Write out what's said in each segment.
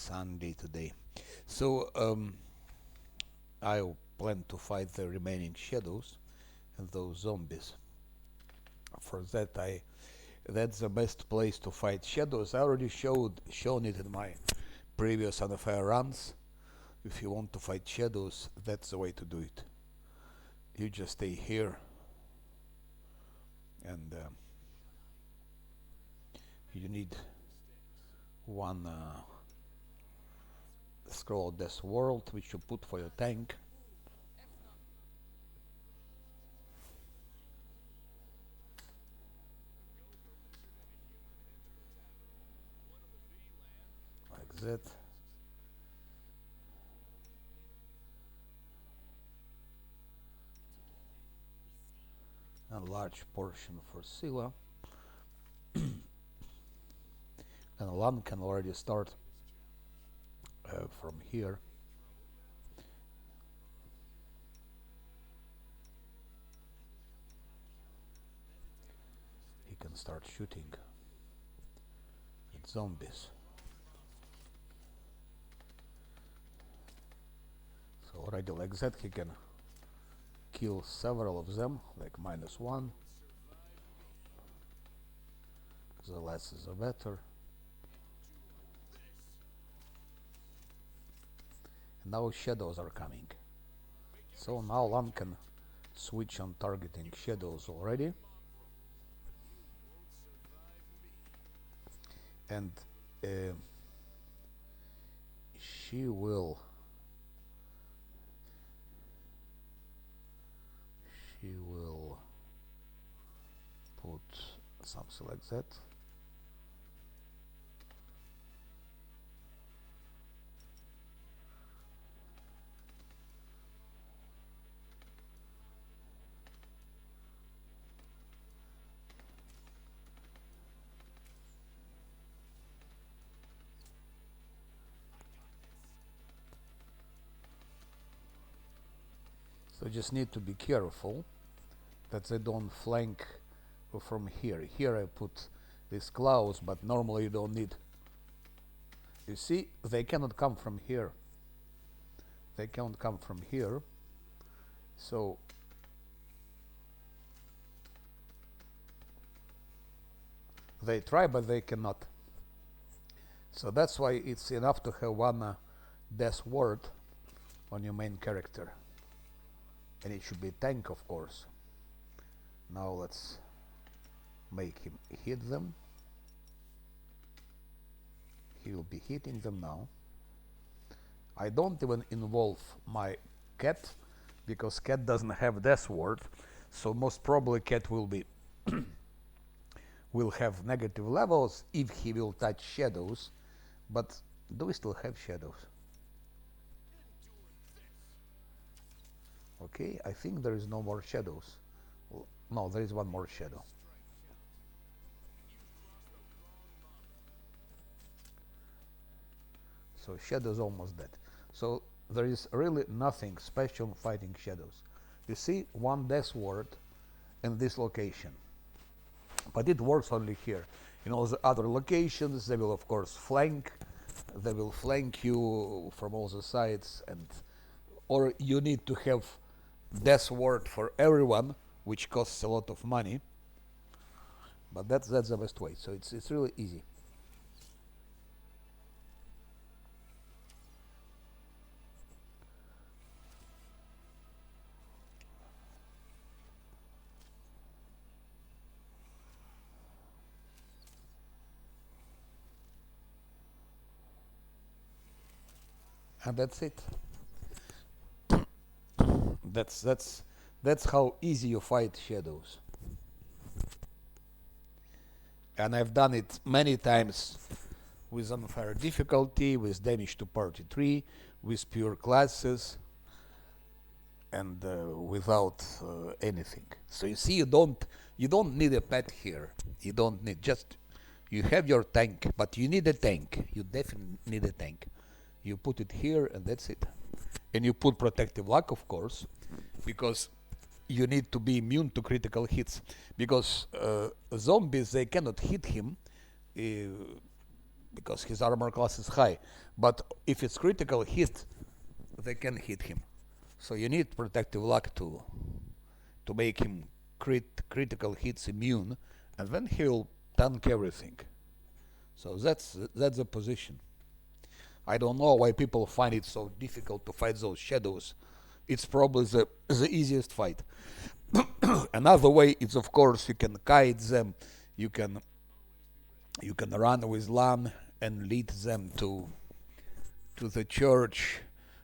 Sunday today. So I plan to fight the remaining shadows and those zombies. For that, that's the best place to fight shadows. I already shown it in my previous unfair runs. If you want to fight shadows, that's the way to do it. You just stay here and you need one scroll of this world which you put for your tank. Like that. A large portion for Sila. And Lan can already start from here. He can start shooting at zombies. So already like that he can kill several of them, like -1. The less the better. And now shadows are coming. So now Lan can switch on targeting shadows already. And she will put something like that. So you just need to be careful that they don't flank from here. Here I put these clouds, but normally you don't need. You see, they cannot come from here. They can't come from here. So they try, but they cannot. So that's why it's enough to have one death word on your main character. And it should be tank, of course. Now let's make him hit them. He will be hitting them now. I don't even involve my cat because cat doesn't have death ward, so most probably cat will be will have negative levels if he will touch shadows. But do we still have shadows? Okay, I think there is no more shadows. No, there is one more shadow. So shadow is almost dead. So there is really nothing special fighting shadows. You see one death ward in this location, but it works only here. In all the other locations, they will of course flank. They will flank you from all the sides, and or you need to have death ward for everyone, which costs a lot of money. But that's the best way. So it's really easy. And that's it. That's how easy you fight shadows. And I've done it many times with unfair difficulty, with damage to party tree, with pure classes, and without anything. So you see, you don't need a pet here. You don't need just you have your tank, but you need a tank. You definitely need a tank. You put it here, and that's it. And you put protective luck, of course, because you need to be immune to critical hits. Because zombies, they cannot hit him because his armor class is high. But if it's critical hit, they can hit him. So you need protective luck to make him critical hits immune, and then he'll tank everything. So that's the position. I don't know why people find it so difficult to fight those shadows. It's probably the easiest fight. Another way is, of course, you can kite them. You can run with Lan and lead them to the church,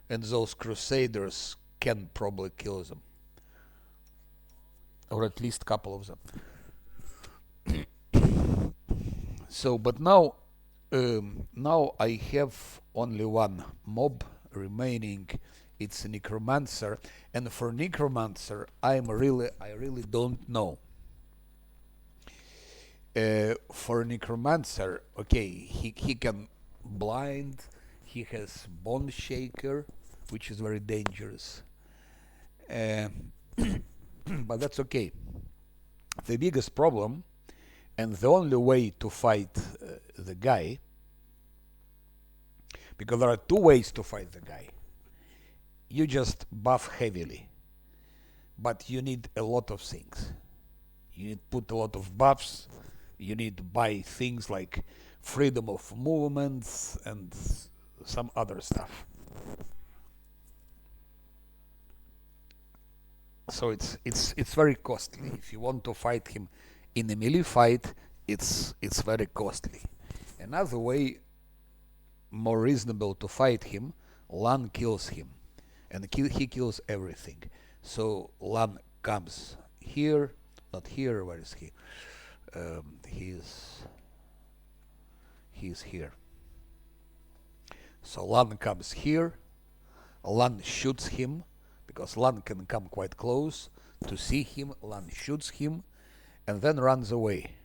and those crusaders can probably kill them, or at least a couple of them. So, but now I have only one mob remaining. It's a necromancer, and for necromancer, I really don't know. For necromancer, okay, he can blind. He has bone shaker, which is very dangerous. But that's okay. The biggest problem, and the only way to fight the guy, because there are two ways to fight the guy. You just buff heavily, but you need a lot of things. You need to put a lot of buffs. You need to buy things like freedom of movements and some other stuff. So it's very costly. If you want to fight him in a melee fight, it's very costly. Another way, more reasonable to fight him, Lan kills him, and he kills everything. So Lan comes here, not here. Where is he? He's here. So Lan comes here. Lan shoots him, because Lan can come quite close to see him. Lan shoots him, and then runs away.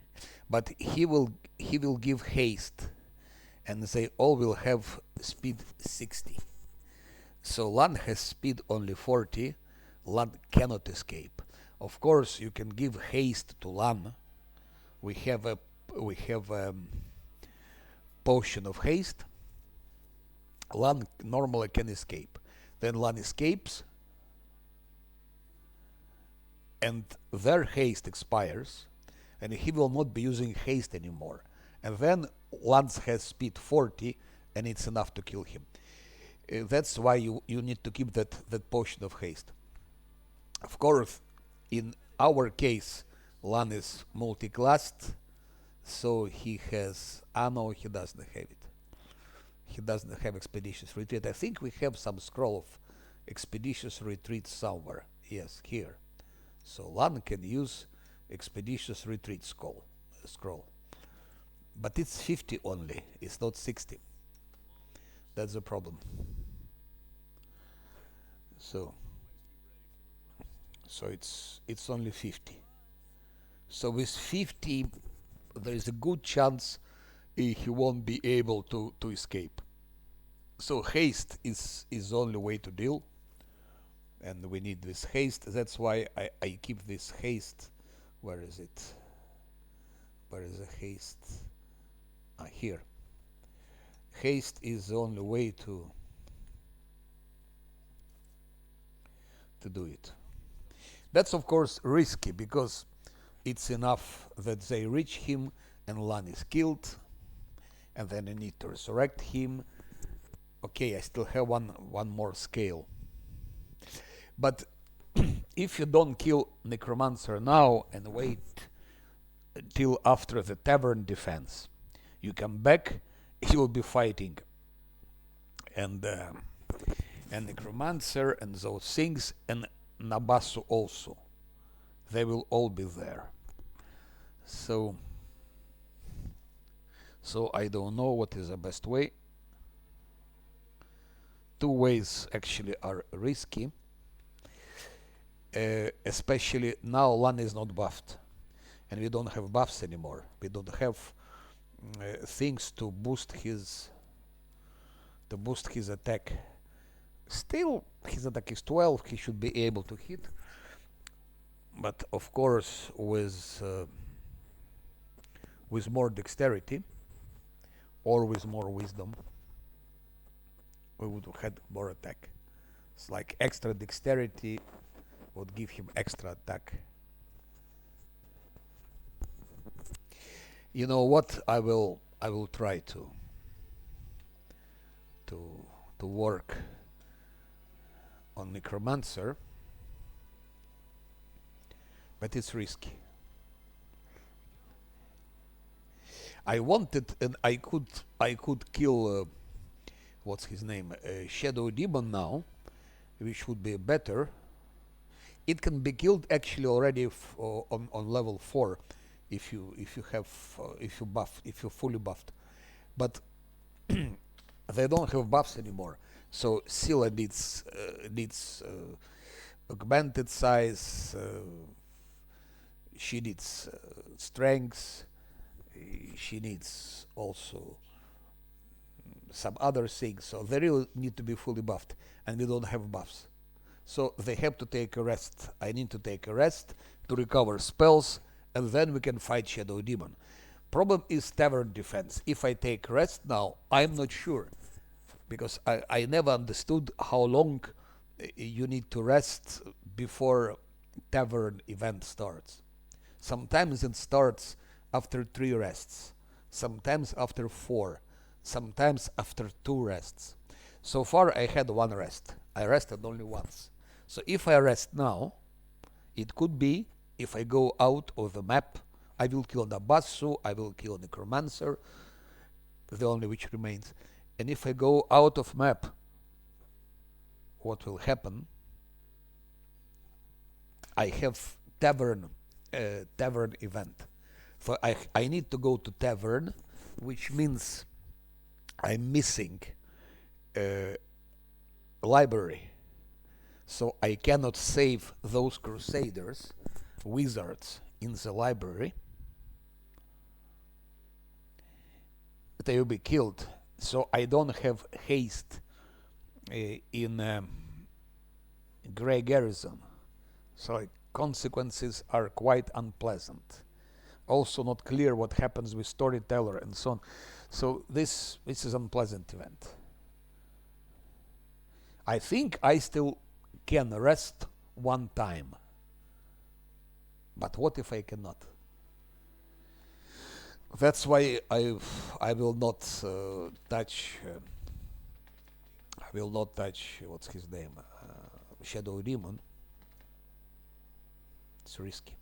But he will give haste, and they all will have speed 60. So Lan has speed only 40. Lan cannot escape. Of course, you can give haste to Lan. We have a potion of haste. Lan normally can escape. Then Lan escapes, and their haste expires, and he will not be using haste anymore. And then Lance has speed 40, and it's enough to kill him. That's why you need to keep that potion of haste. Of course, in our case, Lan is multi-classed, so he has... no, he doesn't have it. He doesn't have Expeditious Retreat. I think we have some scroll of Expeditious Retreat somewhere. Yes, here. So Lan can use Expeditious Retreat scroll. But it's 50 only, it's not 60. That's the problem. So it's only 50. So with 50, there is a good chance he won't be able to escape. So haste is the only way to deal, and we need this haste. That's why I keep this haste. Where is it? Where is the haste? Here. Haste is the only way to do it. That's of course risky, because it's enough that they reach him and Lan is killed, and then I need to resurrect him. Okay, I still have one more scale. But if you don't kill Necromancer now and wait till after the tavern defense, you come back, he will be fighting, and Necromancer and those things, and Nabasu also. They will all be there. So I don't know what is the best way. Two ways actually are risky. Especially now Lan is not buffed, and we don't have buffs anymore. We don't have things to boost his attack. Still, his attack is 12. He should be able to hit, but of course with more dexterity. or with more wisdom, we would have had more attack. It's like extra dexterity would give him extra attack. You know what? I will try to to work on Necromancer, but it's risky. I wanted, and I could kill what's his name, Shadow Demon now, which would be better. It can be killed actually already on level 4 if you have if you're fully buffed, but they don't have buffs anymore. So Scylla needs augmented size. She needs strength. She needs also some other things. So they really need to be fully buffed, and we don't have buffs. So they have to take a rest. I need to take a rest to recover spells, and then we can fight Shadow Demon. Problem is tavern defense. If I take rest now, I'm not sure, because I never understood how long you need to rest before tavern event starts. Sometimes it starts after 3 rests, sometimes after 4, sometimes after 2 rests. So far I had 1 rest. I rested only once. So if I rest now, it could be if I go out of the map, I will kill Nabasu, I will kill Necromancer, the only which remains. And if I go out of map, what will happen? I have tavern event. So I need to go to tavern, which means I'm missing library. So I cannot save those crusaders, wizards in the library. They will be killed. So I don't have haste in Grey Garrison. So consequences are quite unpleasant. Also not clear what happens with storyteller and so on. So this is an unpleasant event. I think I still can rest 1 time. But what if I cannot? That's why I will not touch. I will not touch what's his name, Shadow Demon. It's risky.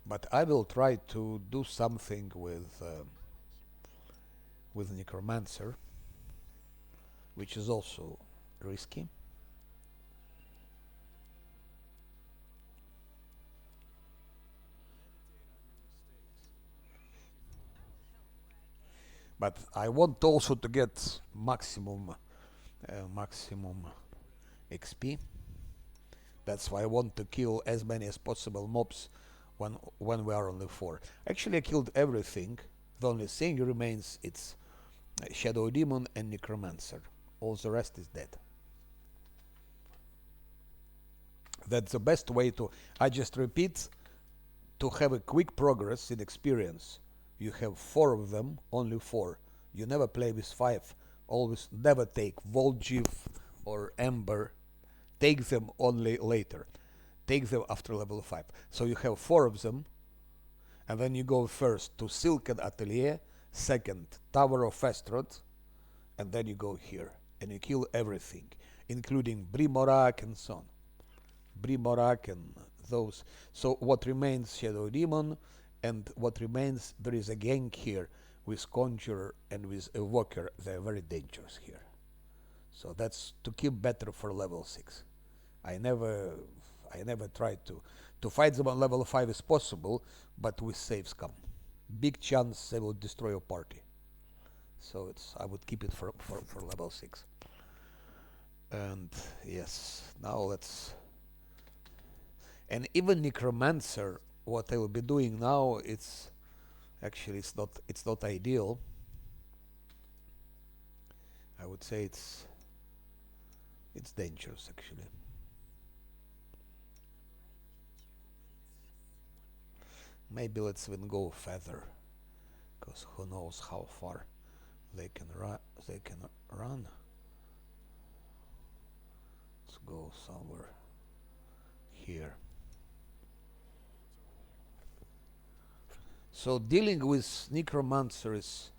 But I will try to do something with Necromancer, which is also risky. But I want also to get maximum XP. That's why I want to kill as many as possible mobs when we are on the 4. Actually, I killed everything. The only thing remains it's Shadow Demon and Necromancer. All the rest is dead. That's the best way to. I just repeat, to have a quick progress in experience. You have 4 of them, only 4. You never play with 5. Always never take Volgiv or Ember. Take them only later. Take them after level 5. So you have 4 of them, and then you go first to Silken Atelier, second Tower of Festrod, and then you go here and you kill everything, including Brimorak and so on. Brimorak and those. So what remains Shadow Demon, and what remains, there is a gang here with Conjurer and with Evoker. They're very dangerous here. So that's to keep better for level 6. I never tried to fight them on level 5 is possible, but with save scum. Big chance they will destroy your party. So I would keep it for level 6. And yes, now let's. And even Necromancer, what I will be doing now, it's not ideal. I would say it's dangerous actually. Maybe let's even go Feather. because who knows how far they can run. Let's go somewhere here. So dealing with necromancer is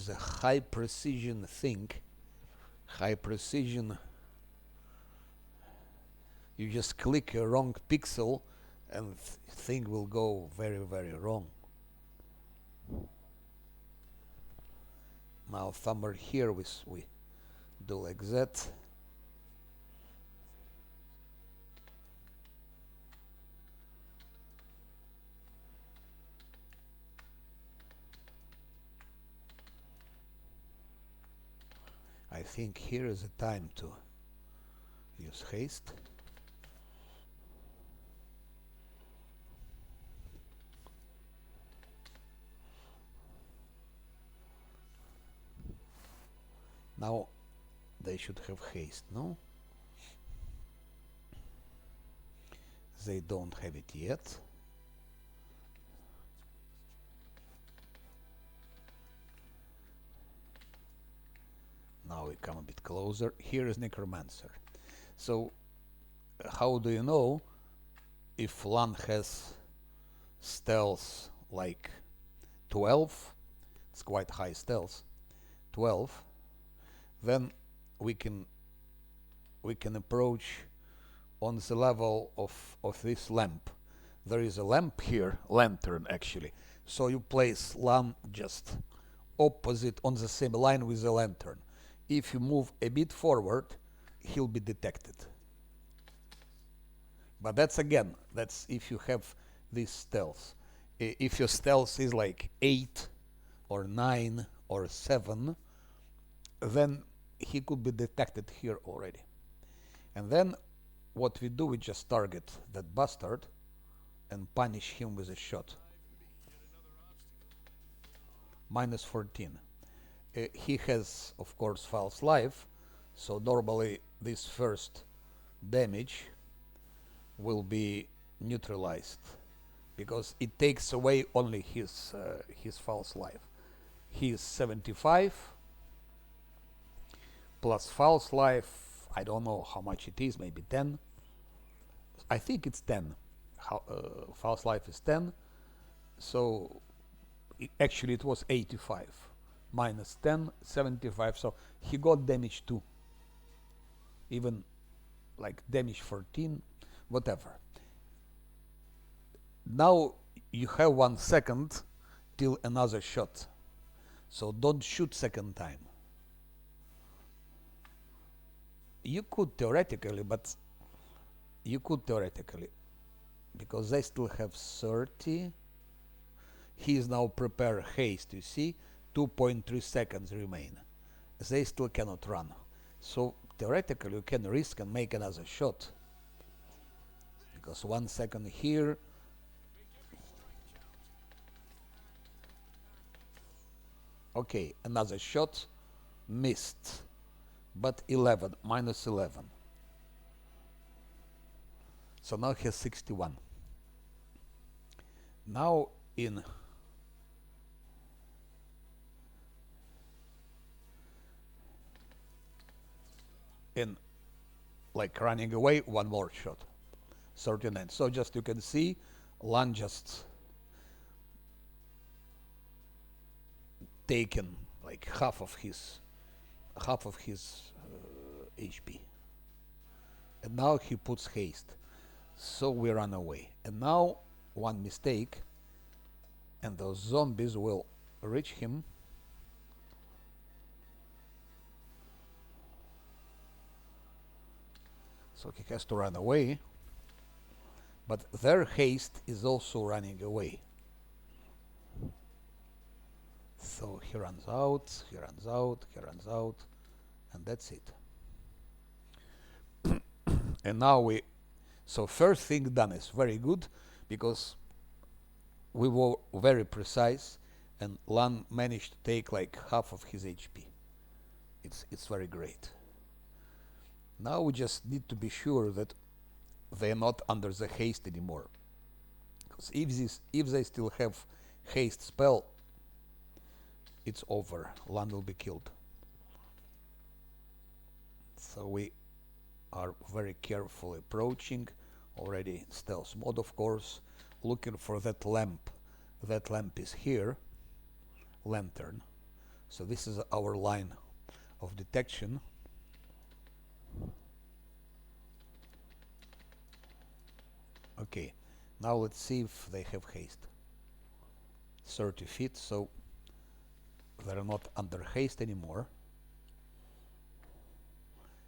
a high precision thing. High precision. You just click a wrong pixel and thing will go very, very wrong. Now somewhere here we do like that. I think here is the time to use haste. Now they should have haste, no? They don't have it yet. Now we come a bit closer. Here is necromancer. So how do you know if Lan has stealth like 12? It's quite high stealth. 12. Then we can approach on the level of this lamp. There is a lamp here, lantern actually. So you place Lan just opposite on the same line with the lantern. If you move a bit forward, he'll be detected. But that's if you have this stealth. If your stealth is like 8 or 9 or 7, then he could be detected here already. And then what we do, we just target that bastard and punish him with a shot. Minus 14. He has, of course, false life, so normally this first damage will be neutralized because it takes away only his false life. He is 75 plus false life. I don't know how much it is, maybe 10. I think it's 10. False life is 10, so actually it was 85. Minus 10, 75, so he got damage 2. Even like damage 14, whatever. Now you have 1 second till another shot. So don't shoot second time. You could theoretically, because they still have 30. He is now prepare haste, you see. 2.3 seconds remain. They still cannot run. So theoretically you can risk and make another shot. Because 1 second here. Okay, another shot. Missed. But 11, minus 11. So now he has 61. Now in like running away, one more shot. 39. So just you can see Lan just taken like half of his HP. And now he puts haste. So we run away. And now one mistake and those zombies will reach him. So he has to run away. But their haste is also running away. So he runs out, he runs out, he runs out, and that's it. And now so first thing done is very good because we were very precise and Lan managed to take like half of his HP. It's very great. Now we just need to be sure that they're not under the haste anymore. Because if they still have haste spell, it's over. Lan will be killed. So we are very carefully approaching, already stealth mode of course, looking for that lamp. That lamp is here, lantern. So this is our line of detection. Okay, now let's see if they have haste. 30 feet, so they're not under haste anymore.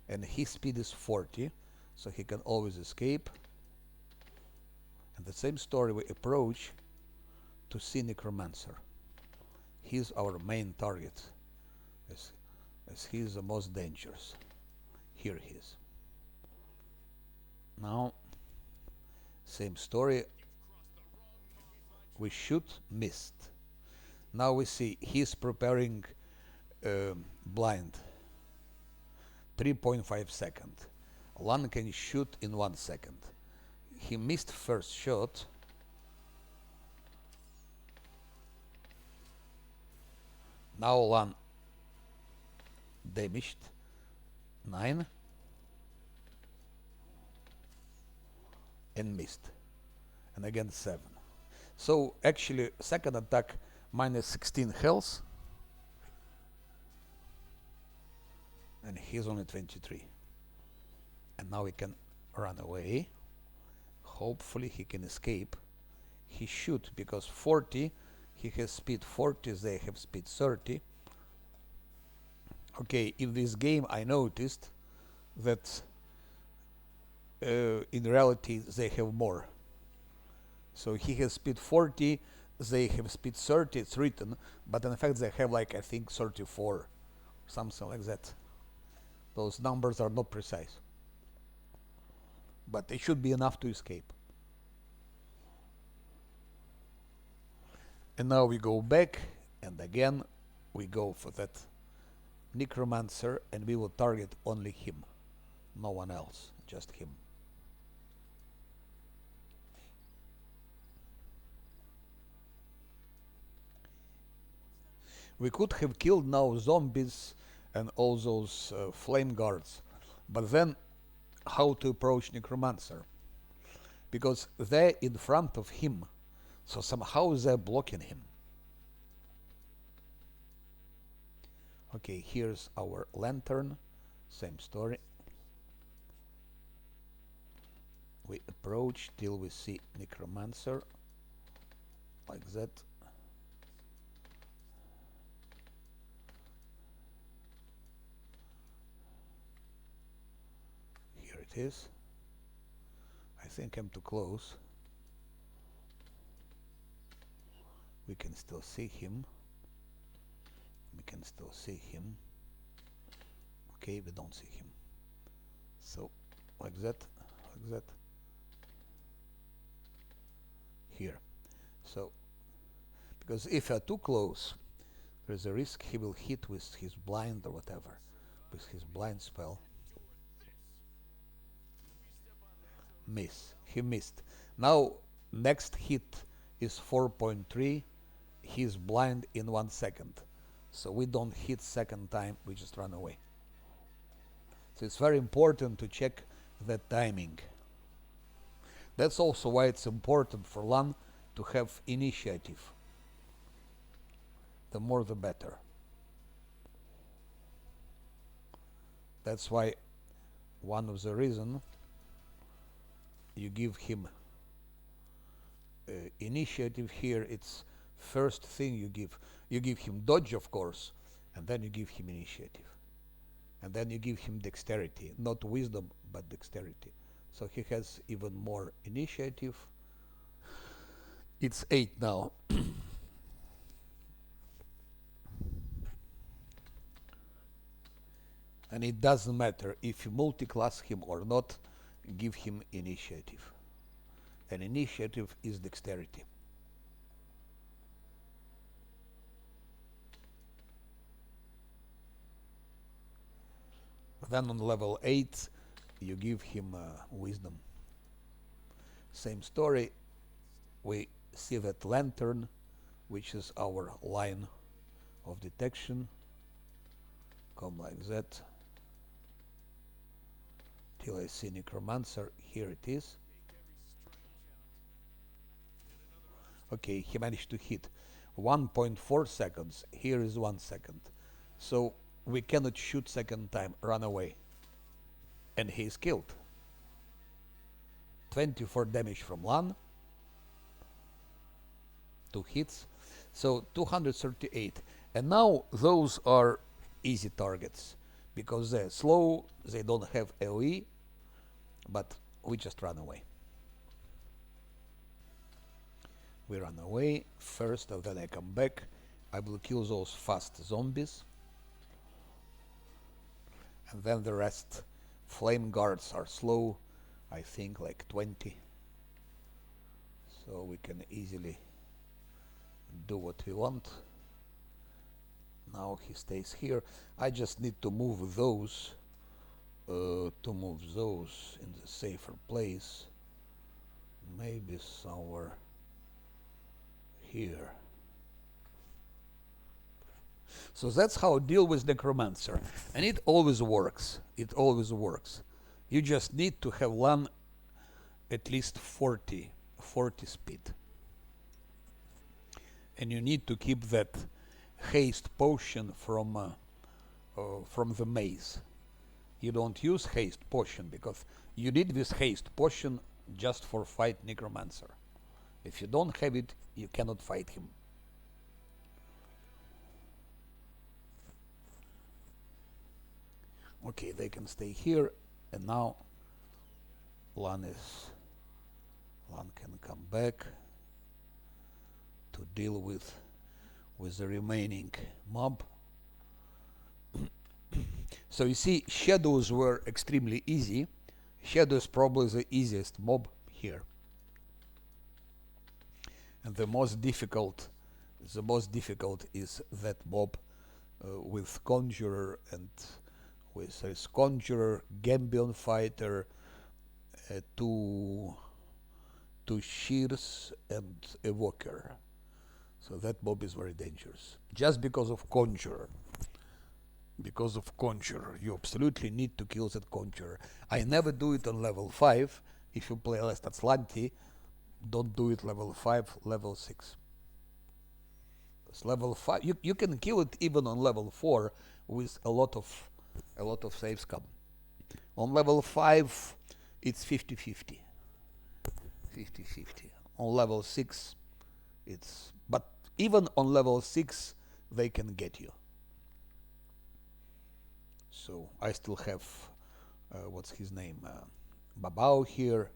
And his speed is 40, so he can always escape. And the same story, we approach to see Necromancer. He's our main target, as he is the most dangerous. Here he is. Now, same story. We shoot, missed. Now we see he's preparing blind. 3.5 seconds. Lan can shoot in 1 second. He missed first shot. Now Lan damaged 9 and missed, and again 7. So actually second attack minus 16 health, and he's only 23. And now he can run away. Hopefully he can escape. He should, because 40, he has speed 40, they have speed 30. Okay, in this game I noticed that in reality they have more. So he has speed 40, they have speed 30, it's written, but in fact they have like I think 34, something like that. Those numbers are not precise, but it should be enough to escape. And now we go back, and again we go for that Necromancer, and we will target only him, no one else, just him. We could have killed now zombies and all those flame guards, but then how to approach Necromancer? Because they're in front of him, so somehow they're blocking him. Okay, here's our lantern, same story. We approach till we see Necromancer, like that. Here it is. I think I'm too close. We can still see him. We can still see him. Okay, we don't see him. So, like that, like that. Here. So, because if you're too close, there's a risk he will hit with his blind or whatever, with his blind spell. Miss. He missed. Now, next hit is 4.3. He's blind in 1 second. So we don't hit second time, we just run away. So it's very important to check that timing. That's also why it's important for Lan to have initiative. The more the better. That's why one of the reasons you give him initiative here, it's first thing you give him dodge, of course, and then you give him initiative, and then you give him dexterity, not wisdom but dexterity, so he has even more initiative. It's 8 now. And it doesn't matter if you multi-class him or not, give him initiative, and initiative is dexterity. Then on level 8 you give him wisdom. Same story, we see that lantern, which is our line of detection. Come like that till I see Necromancer. Here it is. Okay, he managed to hit 1.4 seconds. Here is 1 second. So we cannot shoot second time. Run away. And he is killed. 24 damage from Lan. 2 hits. So 238. And now those are easy targets. Because they're slow, they don't have AoE. But we just run away. We run away first, and then I come back. I will kill those fast zombies. And then the rest. Flame guards are slow, I think like 20. So we can easily do what we want. Now he stays here. I just need to move those in the safer place. Maybe somewhere here. So that's how I deal with Necromancer. And it always works. It always works. You just need to have one at least 40 speed. And you need to keep that haste potion from the maze. You don't use haste potion because you need this haste potion just for fight Necromancer. If you don't have it, you cannot fight him. Okay, they can stay here, and now Lan can come back to deal with the remaining mob. So you see, shadows were extremely easy. Shadow is probably the easiest mob here. And the most difficult is that mob with Conjurer and with this Conjurer, Gambion Fighter, two Shears and Evoker. So that mob is very dangerous. Just because of Conjurer. Because of Conjurer. You absolutely need to kill that Conjurer. I never do it on level 5. If you play less Azlanti, don't do it level 5, level 6. Because level 5, you can kill it even on level 4 with a lot of save scum. On level 5, it's 50-50. 50-50. On level 6, but even on level 6, they can get you. So I still have, what's his name, Babao here.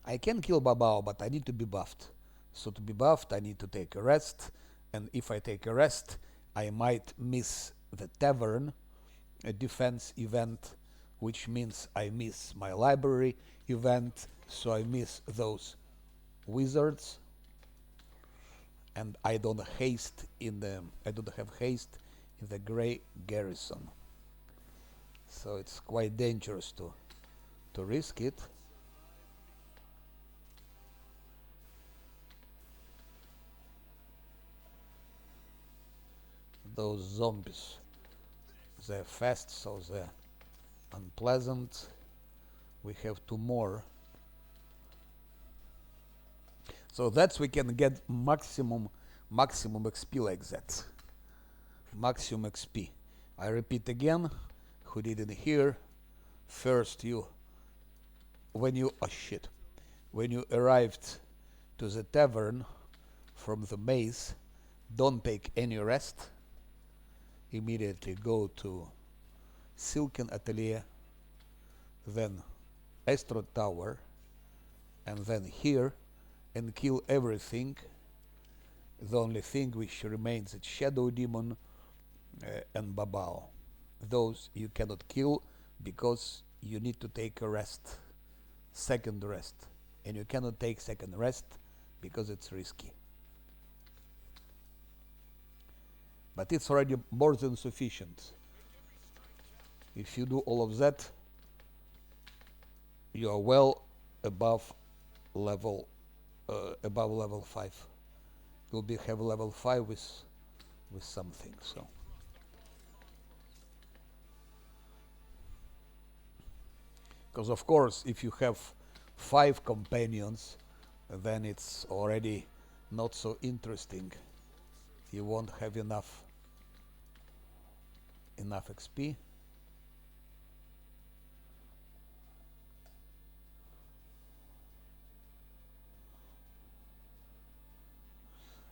I can kill Babao, but I need to be buffed. So to be buffed, I need to take a rest. And if I take a rest, I might miss the tavern defense event, which means I miss my library event. So I miss those wizards. And I don't have haste in the Grey Garrison. So it's quite dangerous to risk it. Those zombies, they're fast, so they're unpleasant. We have 2 more. So that's we can get maximum XP like that. Maximum XP. I repeat again, who didn't hear, first when you arrived to the tavern from the maze, don't take any rest. Immediately go to Silken Atelier, then Astro Tower, and then here, and kill everything. The only thing which remains is Shadow Demon and Babao. Those you cannot kill because you need to take a rest, second rest, and you cannot take second rest because it's risky. But it's already more than sufficient. If you do all of that, you are well above level 5. You'll have level 5 with with something. So because of course if you have 5 companions, then it's already not so interesting. You won't have enough XP.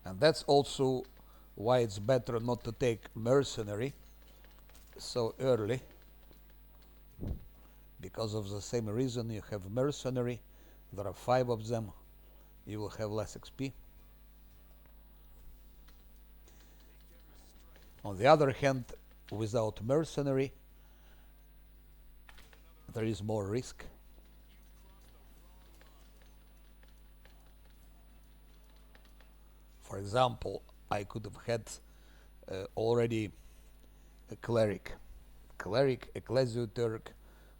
And that's also why it's better not to take mercenary so early, because of the same reason. You have mercenary, there are 5 of them, you will have less XP. On the other hand, without mercenary, there is more risk. For example, I could have had already a cleric, ecclesiarch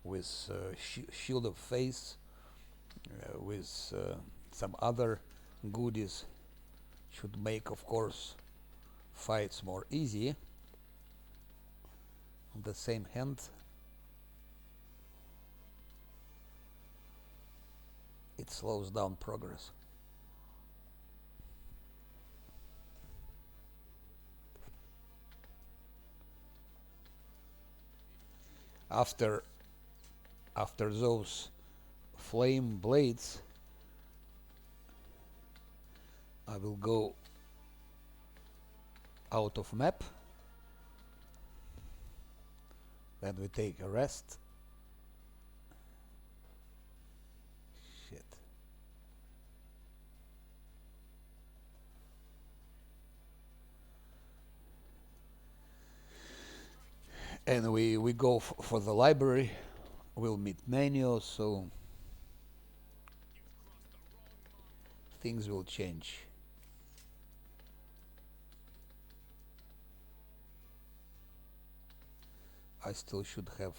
with shield of faith, with some other goodies, should make, of course, fights more easy. On the same hand, it slows down progress. After those flame blades, I will go out of map. Then we take a rest. Shit. And we go for the library. We'll meet Nanio, so things will change. I still should have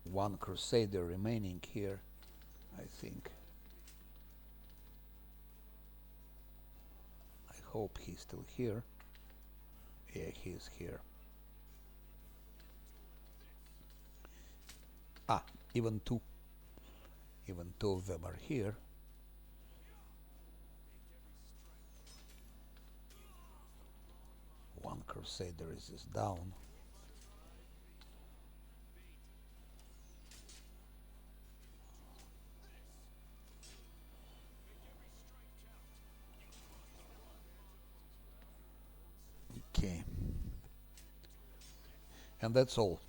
1 Crusader remaining here, I think. I hope he's still here. Yeah, he's here. Ah, even 2. Even 2 of them are here. One Crusader is down. Okay. And that's all.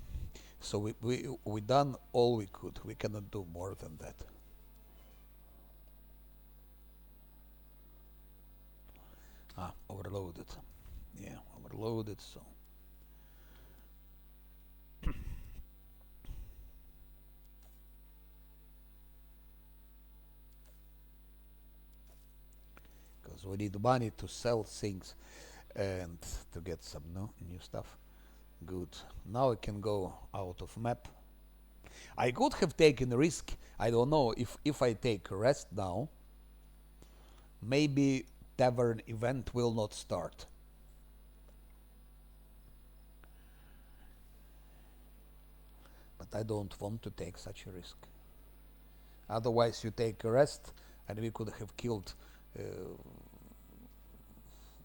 So we done all we could. We cannot do more than that. Ah, overloaded. Yeah, overloaded, so. Because we need money to sell things and to get some new stuff. Good. Now I can go out of map. I could have taken a risk. I don't know if I take a rest now, maybe tavern event will not start. But I don't want to take such a risk. Otherwise you take a rest and we could have killed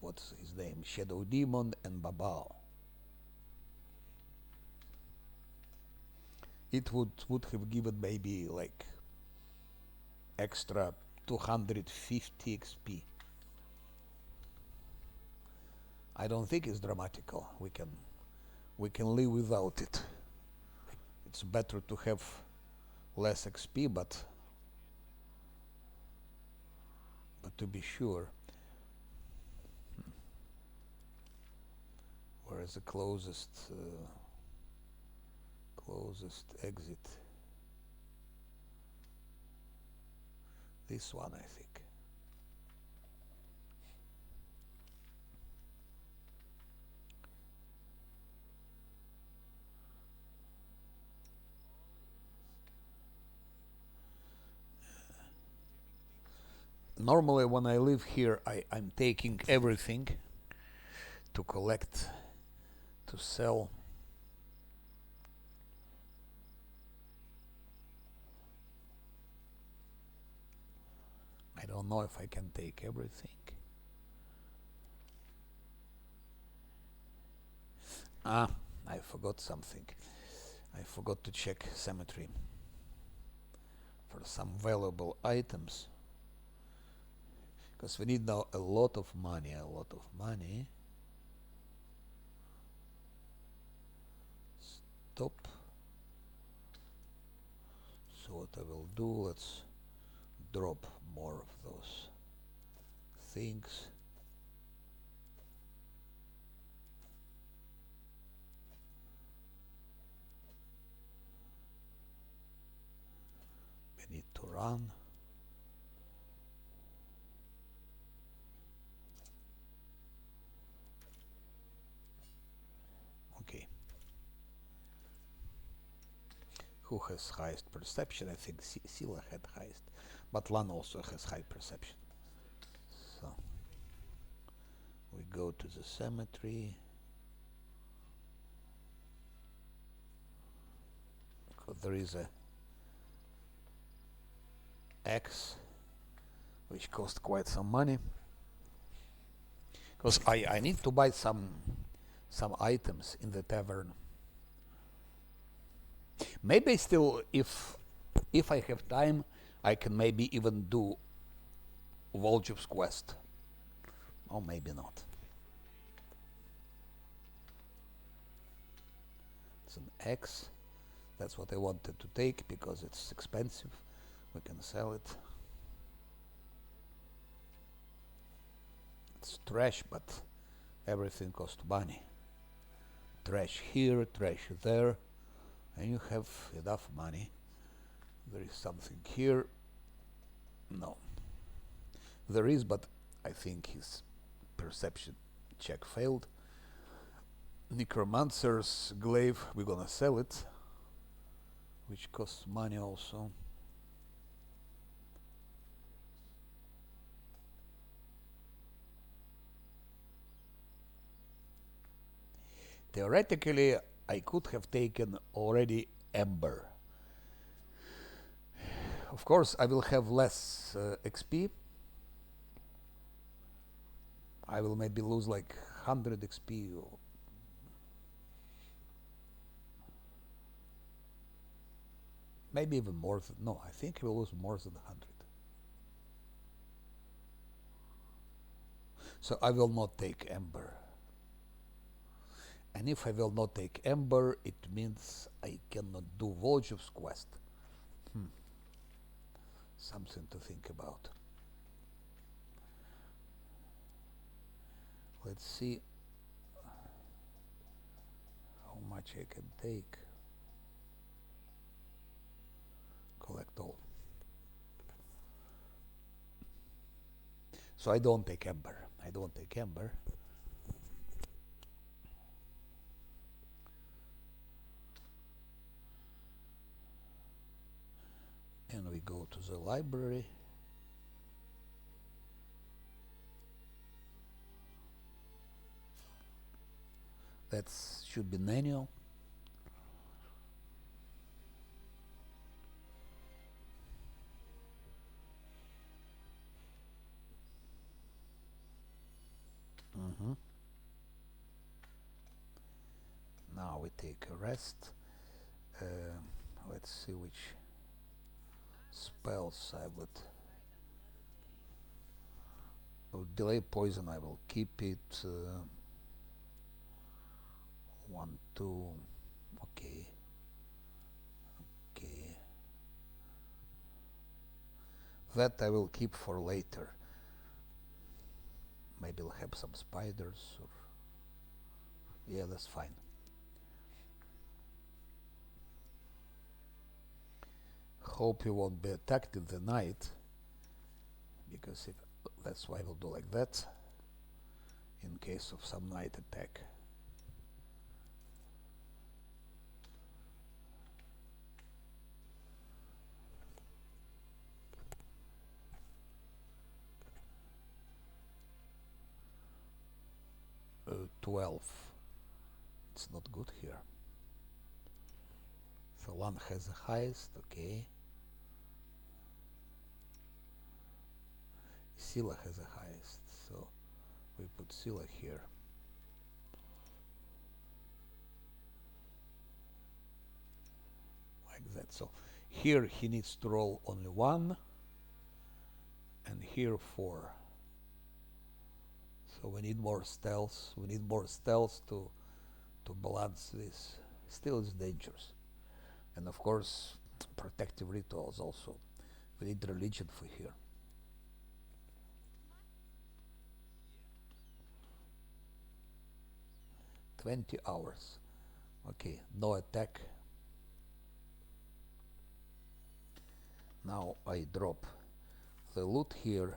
what's his name, Shadow Demon and Babao. It would have given maybe like extra 250 XP. I don't think it's dramatical. We can live without it. It's better to have less XP, but to be sure. Where is the closest exit? This one, I think. Normally when I live here, I'm taking everything to collect, to sell. I don't know if I can take everything. Ah, I forgot something. I forgot to check cemetery for some valuable items. Because we need now a lot of money, Stop. So what I will do, let's drop more of those things. We need to run. Okay. Who has highest perception? I think Sila had highest, but Lan also has high perception. So we go to the cemetery. There is a axe which cost quite some money, because I need to buy some items in the tavern. Maybe still, if I have time, I can maybe even do Volchev's quest, or maybe not. It's an axe. That's what I wanted to take because it's expensive. We can sell it. It's trash, but everything costs money. Trash here, trash there, and you have enough money. There is something here. No. There is, but I think his perception check failed. Necromancer's glaive, we're gonna sell it, which costs money also. Theoretically, I could have taken already Ember. Of course, I will have less XP. I will maybe lose like 100 XP. Maybe even more. No, I think I will lose more than 100. So I will not take Ember. And if I will not take Ember, it means I cannot do Volchev's quest. Something to think about. Let's see how much I can take. Collect all. So I don't take Ember. And we go to the library. That should be manual. Now we take a rest. Let's see which spells I would. Delay poison, I will keep it. 1, 2. Okay. That I will keep for later. Maybe I'll have some spiders or. Yeah, that's fine. Hope you won't be attacked in the night, because if that's why we'll do like that in case of some night attack. 12. It's not good here. So one has the highest, okay. Sila has the highest, so we put Sila here. Like that. So here he needs to roll only 1, and here 4. So we need more stealth. We need more stealth to balance this. Still, it's dangerous. And of course, protective rituals also. We need religion for here. 20 hours. Okay, no attack. Now I drop the loot here.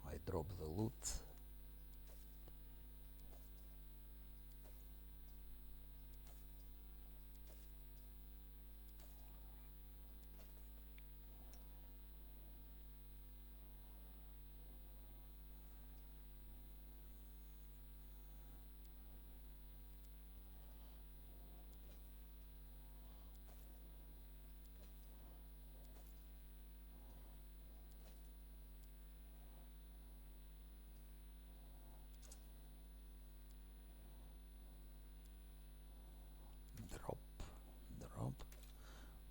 I drop the loot. Drop.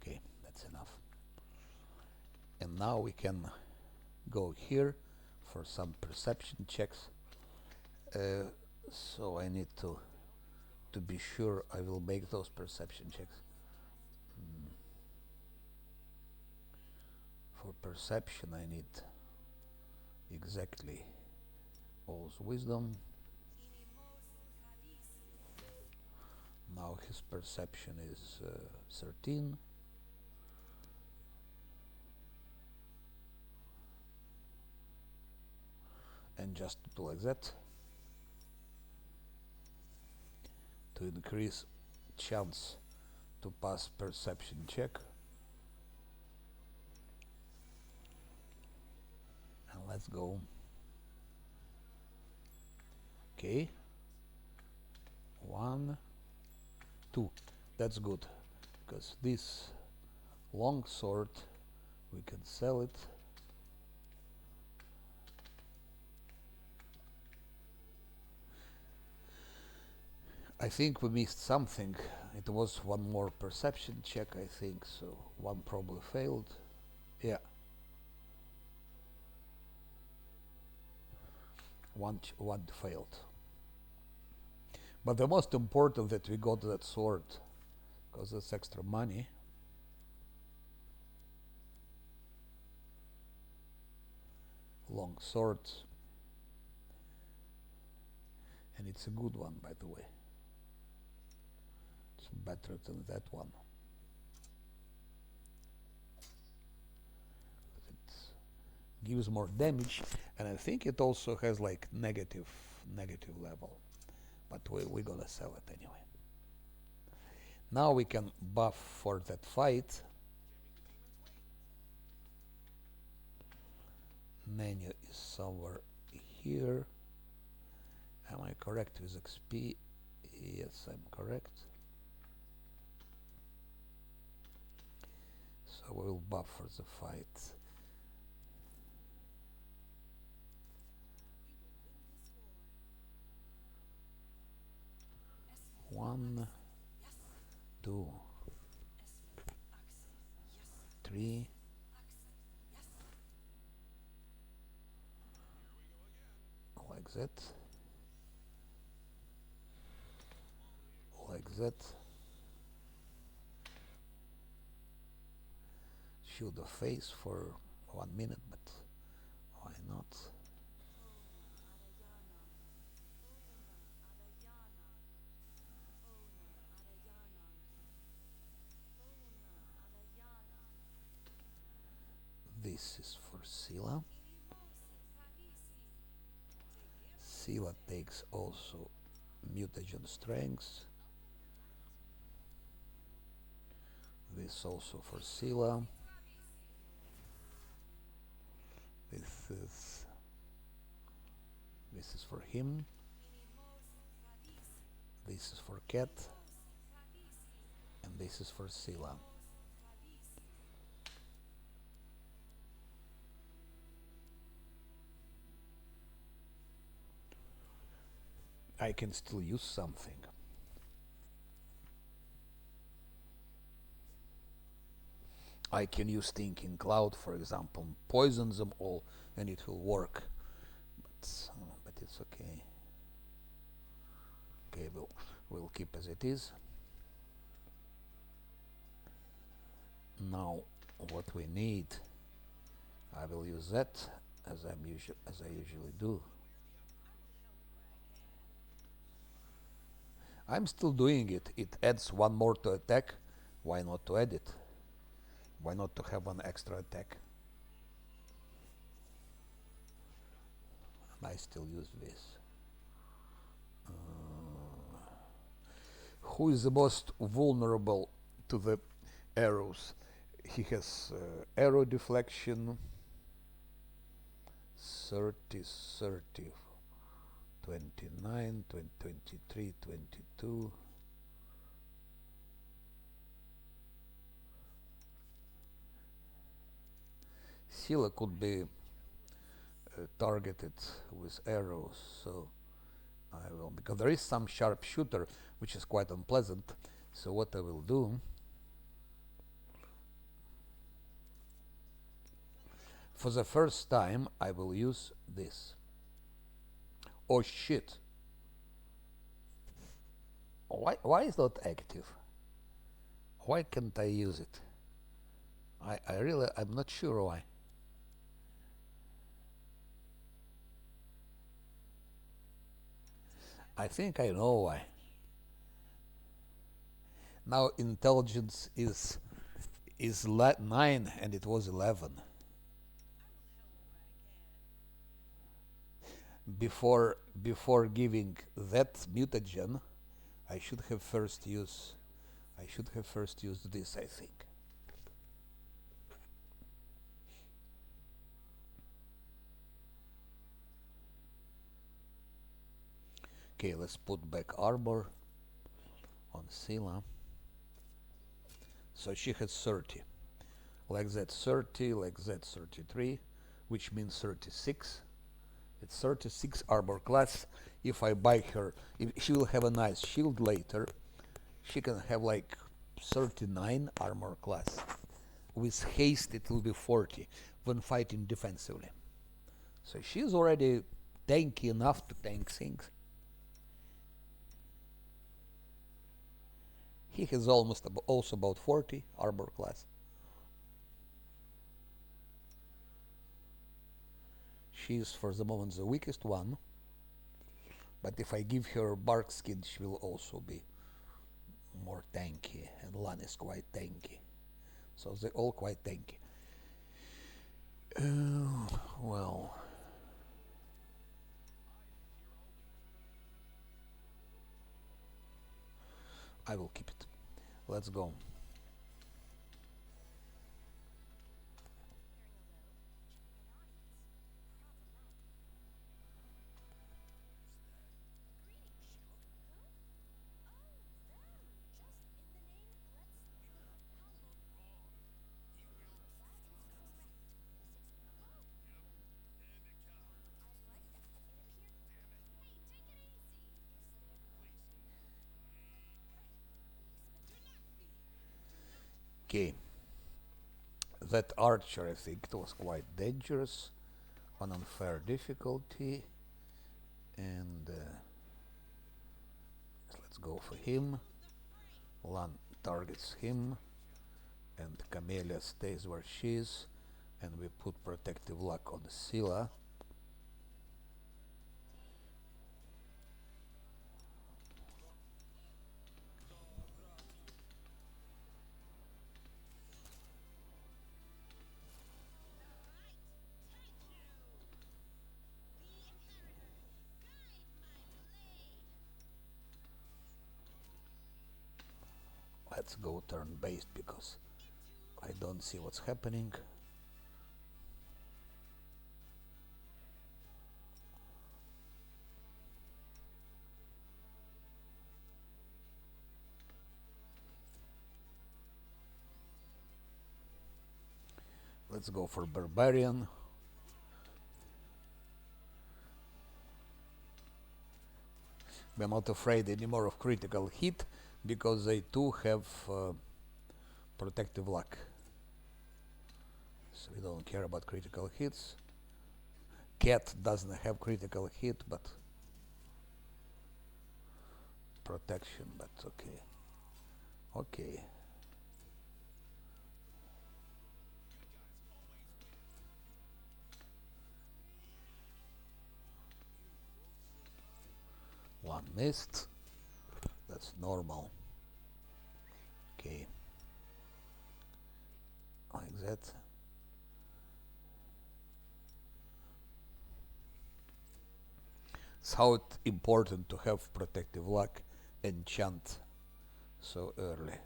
Okay, that's enough. And now we can go here for some perception checks. So I need to be sure I will make those perception checks. For perception I need exactly all's wisdom. Now his perception is 13. And just do like that to increase chance to pass perception check. And let's go. Okay. 1, 2. That's good, because this long sword we can sell it. I think we missed something. It was one more perception check, I think, so one probably failed. Yeah. One failed. But the most important that we got that sword, because that's extra money. Long sword. And it's a good one, by the way. It's better than that one. It gives more damage, and I think it also has like negative level. But we're gonna sell it anyway. Now we can buff for that fight. Menu is somewhere here. Am I correct with XP? Yes, I'm correct. So we will buff for the fight. One, 2, 3. Like that. Like that. Shoot the face for 1 minute, but why not? This is for Sila. Sila takes also mutagen strengths. This also for Sila. This is This is for him. This is for cat. And this is for Sila. I can still use something. I can use Thinking Cloud, for example, poison them all, and it will work. But it's okay. Okay, we'll keep as it is. Now, what we need, I will use that as I usually do. I'm still doing it. It adds one more to attack. Why not to add it? Why not to have one extra attack? And I still use this. Who is the most vulnerable to the arrows? He has arrow deflection 30, 30, 29, 20, 23, 22. Sila could be targeted with arrows, so I will, because there is some sharpshooter which is quite unpleasant. So what I will do, for the first time I will use this. Oh shit. Why is not active? Why can't I use it? I'm not sure why. I think I know why. Now intelligence is 9 and it was 11. Before giving that mutagen, I should have first used this, I think. Okay, let's put back armor on Sila. So she has 30. Like that 30, like that 33, which means 36. It's 36 armor class. If I buy her, if she will have a nice shield later, she can have like 39 armor class. With haste it will be 40 when fighting defensively. So she's already tanky enough to tank things. He has also about 40 armor class. She is for the moment the weakest one, but if I give her bark skin, she will also be more tanky, and Lan is quite tanky. So they're all quite tanky. Well, I will keep it. Let's go. Okay. That archer, I think, it was quite dangerous on unfair difficulty, and let's go for him. Lan targets him, and Camellia stays where she is, and we put protective luck on Sila. Let's go turn-based because I don't see what's happening. Let's go for Barbarian. I'm not afraid anymore of critical hit because they too have protective luck. So we don't care about critical hits. Cat doesn't have critical hit, but protection, but okay. Okay. One missed. That's normal. Okay. Like that. It's how it's important to have protective luck enchant so early.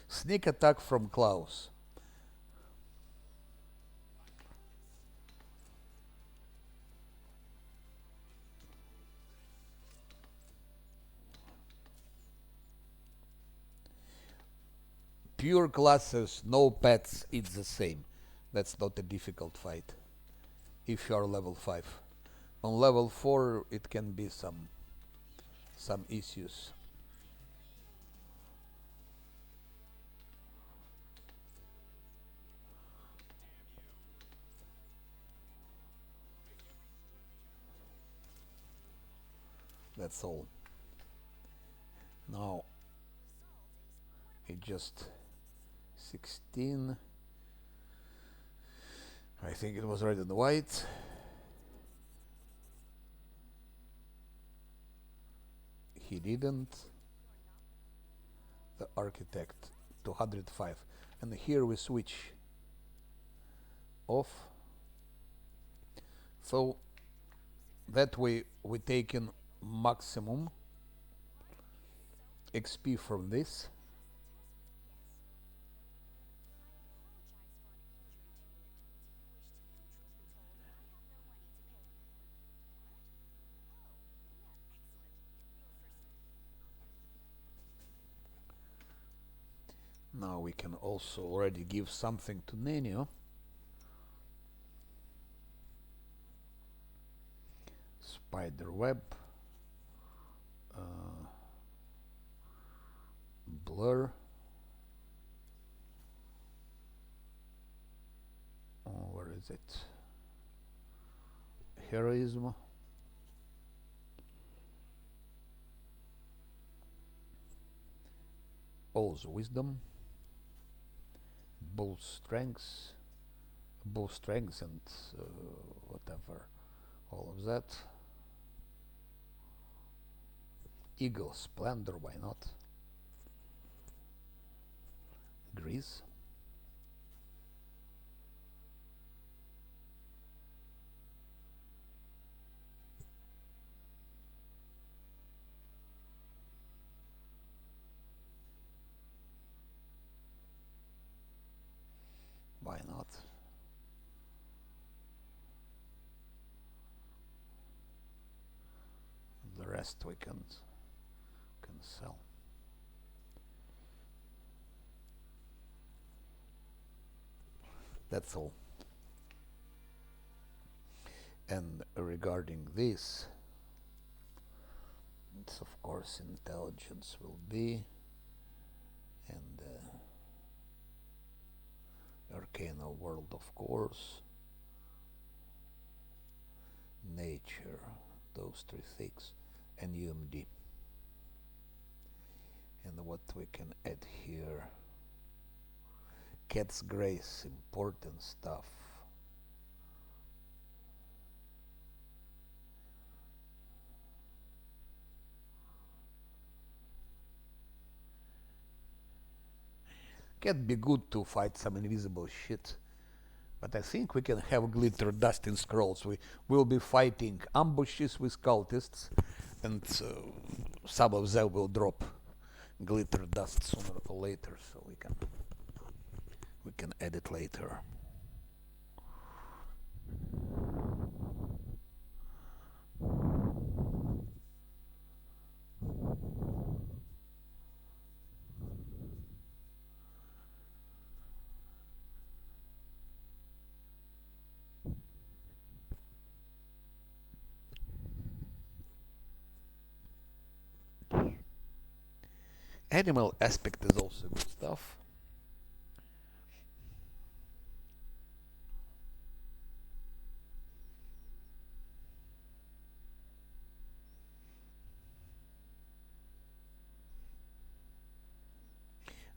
Sneak attack from Klaus. Pure classes, no pets, it's the same. That's not a difficult fight if you are level 5. On level 4 it can be some issues. That's all. Now it just 16. I think it was red and white. He didn't. The architect 205. And here we switch off. So that way we taken maximum XP from this. Now we can also already give something to Nenio. Spider web. Blur. Oh, where is it? Heroism. All's wisdom. Bull strength. Bull strength and whatever. All of that. Eagle splendor, why not? Grease. Why not? The rest we can sell. That's all. And regarding this, it's of course intelligence will be, and Arcana world of course, nature, those 3 things, and UMD. And what we can add here, Cat's Grace, important stuff. Can be good to fight some invisible shit, but I think we can have glitter dust in scrolls. We will be fighting ambushes with cultists, and some of them will drop glitter dust sooner or later, so we can add it later. Animal aspect is also good stuff.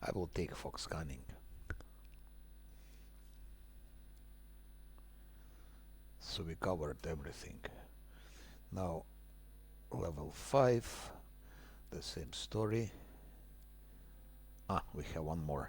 I will take fox cunning. So we covered everything. Now level 5, the same story. We have one more.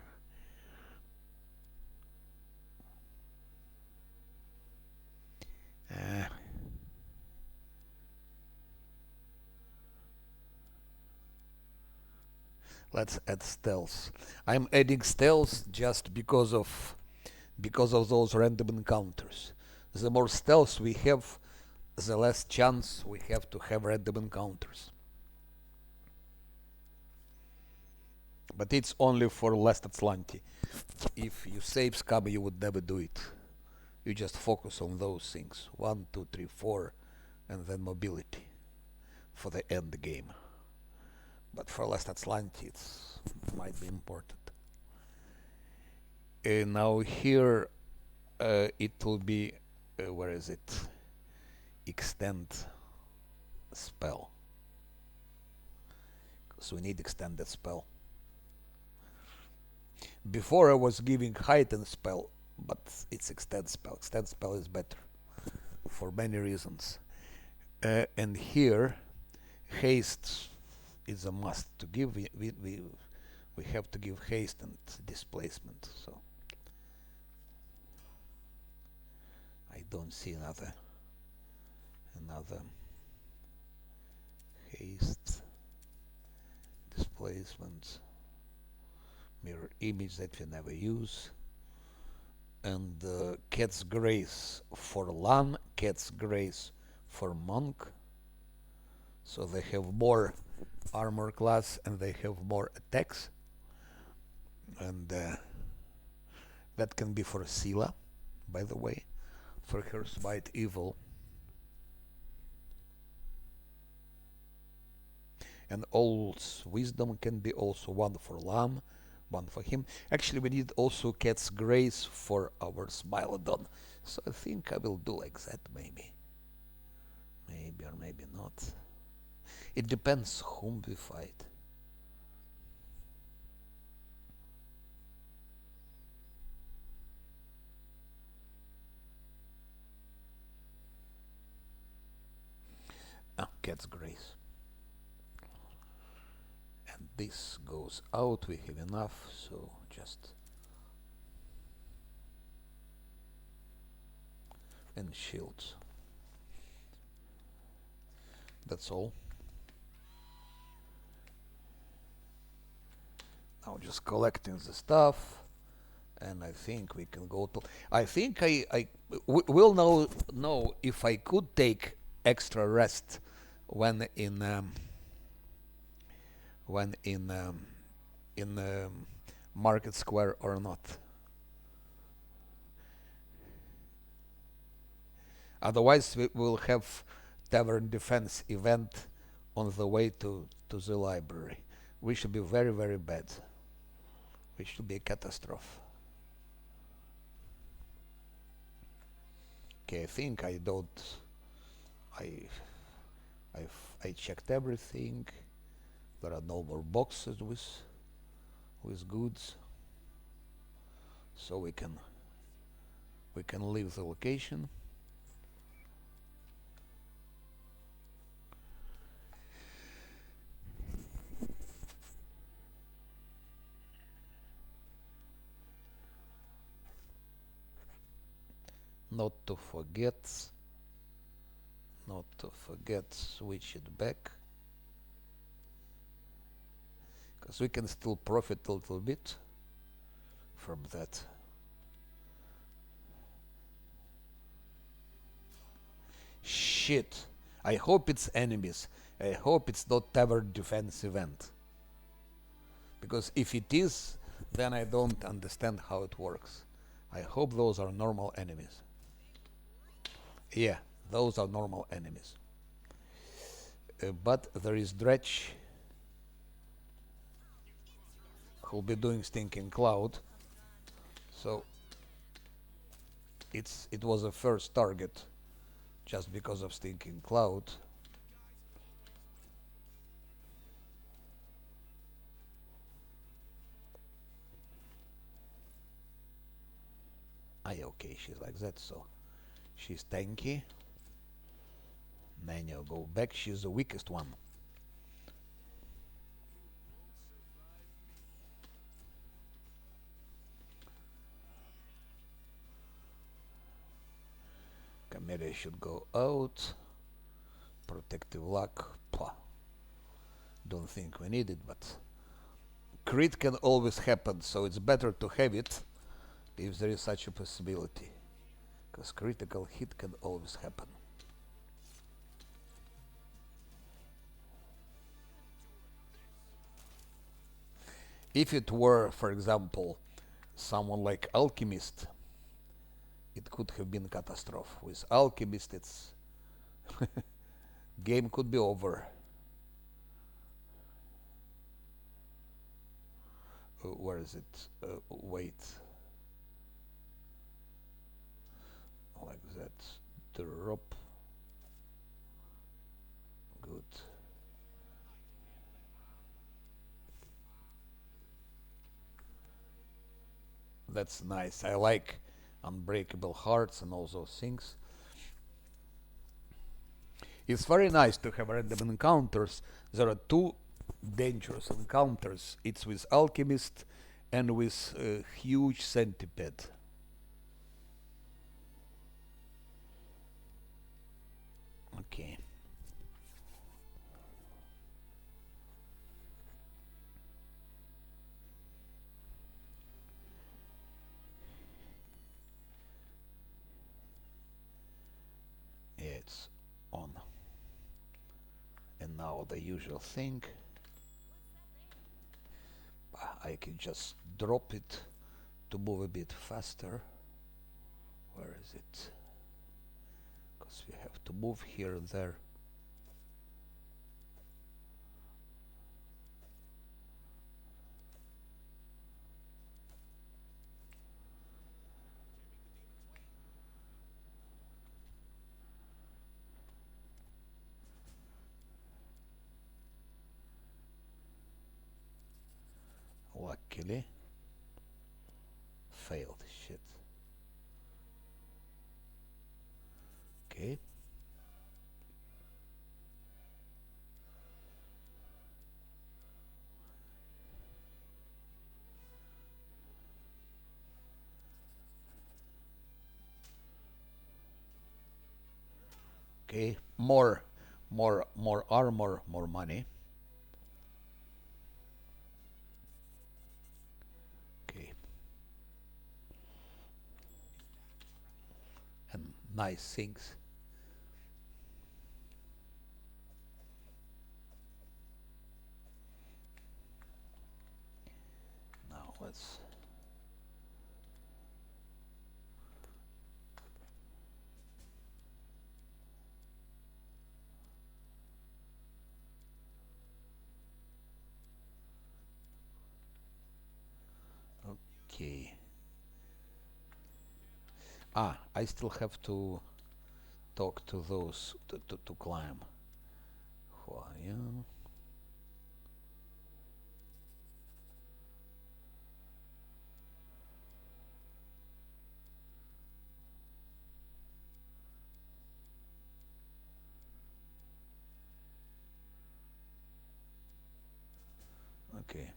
Let's add stealth. I'm adding stealth just because of those random encounters. The more stealth we have, the less chance we have to have random encounters. But it's only for last Azlanti. If you save scab, you would never do it. You just focus on those things. 1, 2, 3, 4, and then mobility for the end game. But for last Azlanti, it might be important. Now here it will be, where is it? Extend spell. So we need extended spell. Before I was giving heightened spell, but it's extend spell. Extend spell is better for many reasons. And here, haste is a must to give. We have to give haste and displacement. So I don't see another haste, displacement, mirror image that we never use, and Cat's Grace for Lan, Cat's Grace for Monk. So they have more armor class and they have more attacks, and that can be for Sila, by the way, for her Smite Evil. And All's Wisdom can be also one for Lam, one for him. Actually, we need also Cat's Grace for our Smilodon. So I think I will do like that, maybe. Maybe or maybe not. It depends whom we fight. Cat's Grace. And this goes out, we have enough, so just... and shields. That's all. Now just collecting the stuff, and I think we can go to... I think I will know if I could take extra rest when in Market Square or not. Otherwise, we will have Tavern Defense event on the way to the library. We should be very, very bad. We should be a catastrophe. Okay, I think I don't... I checked everything. There are no more boxes with goods, so we can leave the location. Not to forget, switch it back, because we can still profit a little bit from that. Shit, I hope it's enemies. I hope it's not Tavern Defense event, because if it is, then I don't understand how it works. I hope those are normal enemies. Yeah, those are normal enemies. But there is Dredge. who'll be doing Stinking Cloud. So it was a first target just because of Stinking Cloud. Okay, she's like that, so she's tanky. Nanya go back, she's the weakest one. Camellia should go out. Protective Luck, don't think we need it, but crit can always happen, so it's better to have it if there is such a possibility, because critical hit can always happen. If it were, for example, someone like Alchemist, it could have been catastrophe. With Alchemist, it's game could be over. Where is it? Wait. Like that. Drop. Good. That's nice. I like Unbreakable Hearts and all those things. It's very nice to have random encounters. There are two dangerous encounters. It's with Alchemist and with Huge Centipede. Okay. Yeah, it's on. And now the usual thing. I can just drop it to move a bit faster. Where is it? Because we have to move here and there. Luckily, failed. Shit. Okay. Okay. More armor, more money. Okay. And nice things. Now let's. Okay. I still have to talk to those to climb. Yeah. Okay.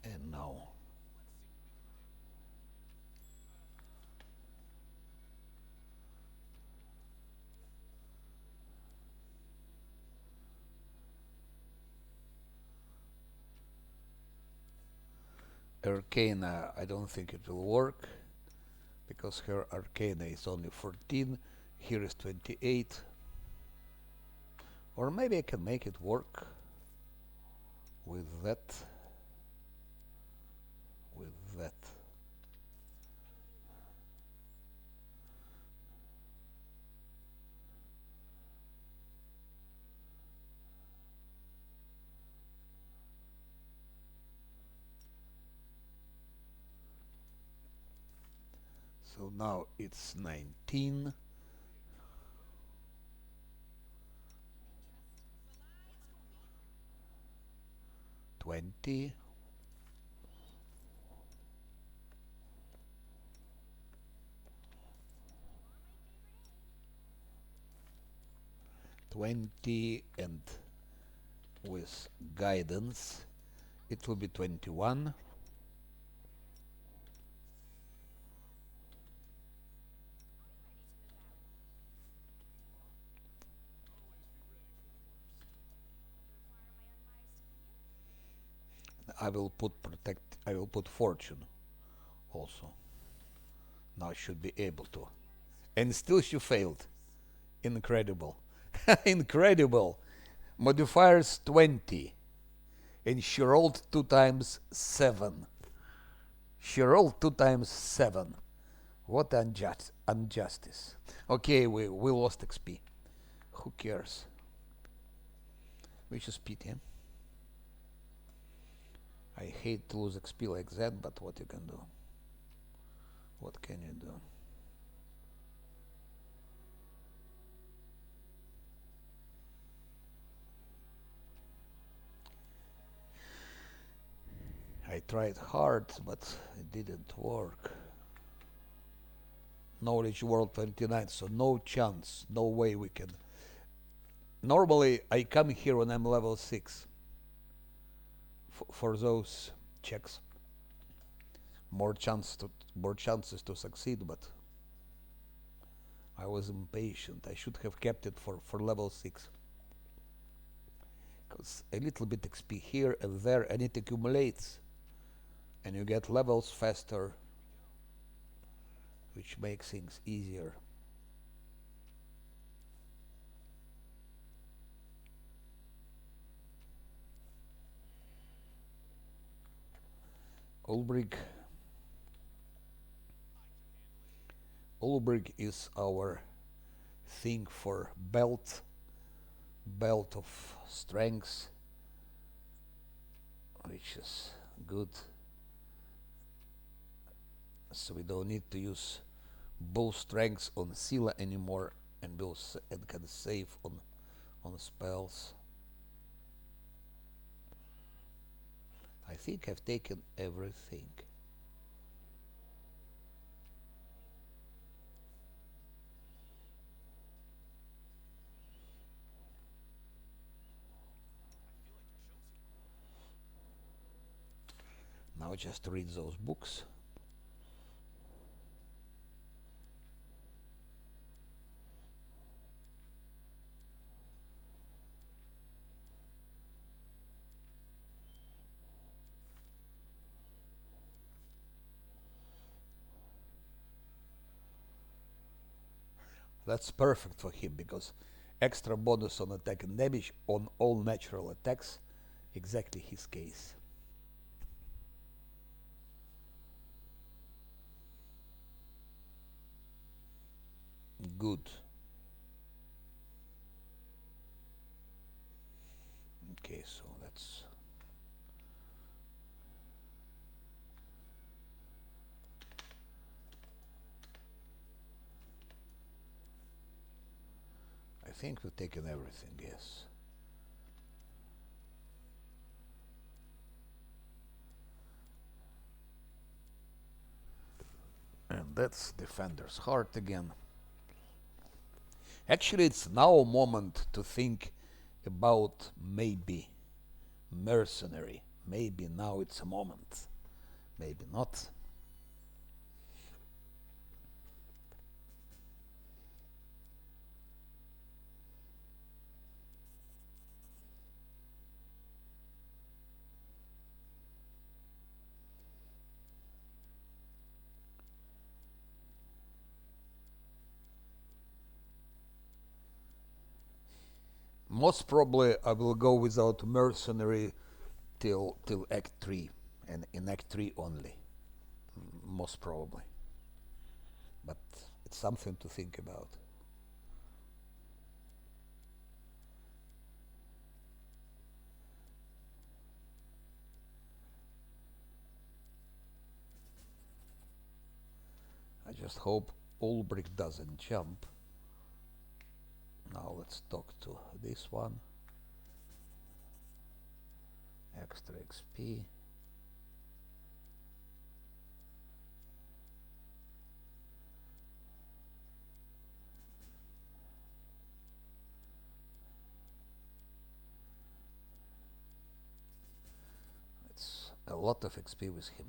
And now. Arcana, I don't think it will work because her Arcana is only 14, here is 28. Or maybe I can make it work with that. With that. So now it's 19. $20. 20, and with guidance it will be 21. I will put fortune also. Now I should be able to. And still she failed. Incredible. Incredible. Modifiers 20. And she rolled 2 times 7. She rolled 2 times 7. What injustice. Okay, we lost XP. Who cares? We just pity. I hate to lose XP like that, but what you can do? What can you do? I tried hard, but it didn't work. Knowledge World 29, so no chance, no way we can. Normally, I come here when I'm level 6 for those checks. More chances to succeed, but I was impatient. I should have kept it for level 6. Because a little bit XP here and there, and it accumulates. And you get levels faster, which makes things easier. Ulbrich is our thing for belt of strength, which is good. So we don't need to use bull strength on Scylla anymore, and can save on spells. I think I've taken everything. Now just read those books. That's perfect for him, because extra bonus on attack and damage on all natural attacks, exactly his case. Good. Okay, so that's I think we've taken everything, yes. And that's Defender's Heart again. Actually, it's now a moment to think about maybe mercenary. Maybe now it's a moment. Maybe not. Most probably I will go without mercenary till Act 3, and in Act 3 only. Most probably. But it's something to think about. I just hope Ulbrich doesn't jump. Now let's talk to this one. Extra XP. It's a lot of XP with him.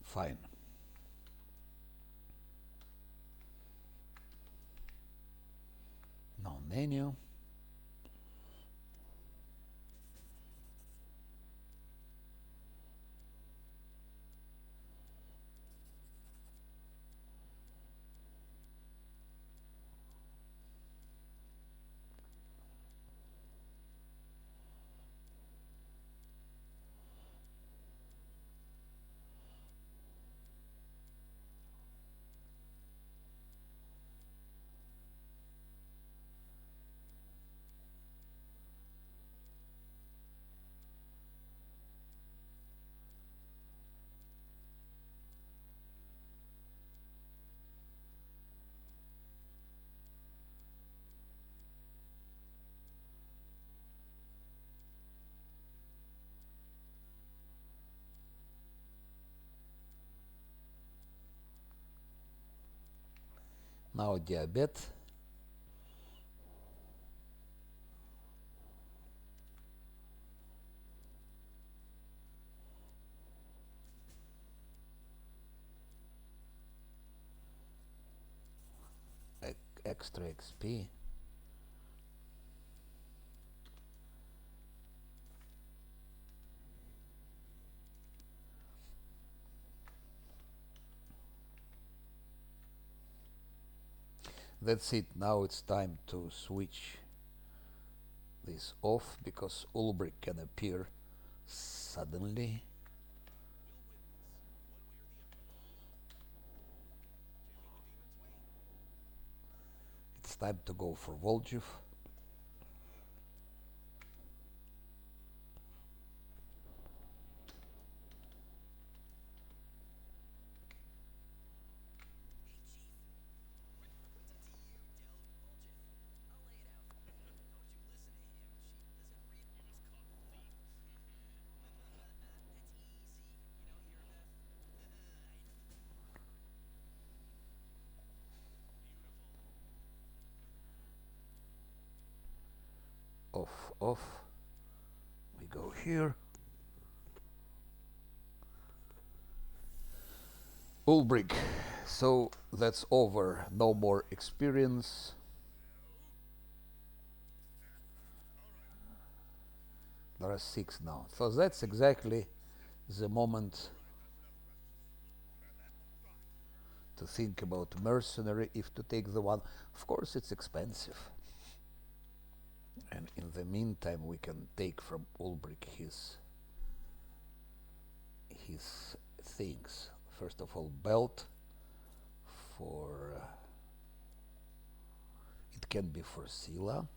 Fine. No menu. Now diabetes. Extra XP. That's it. Now it's time to switch this off because Ulbrich can appear suddenly. It's time to go for Voljev. Off. We go here. Ulbrich. So that's over. No more experience. There are 6 now. So that's exactly the moment to think about mercenary if to take the one. Of course it's expensive. And in the meantime we can take from Ulbrich his things. First of all, belt for it can be for Sila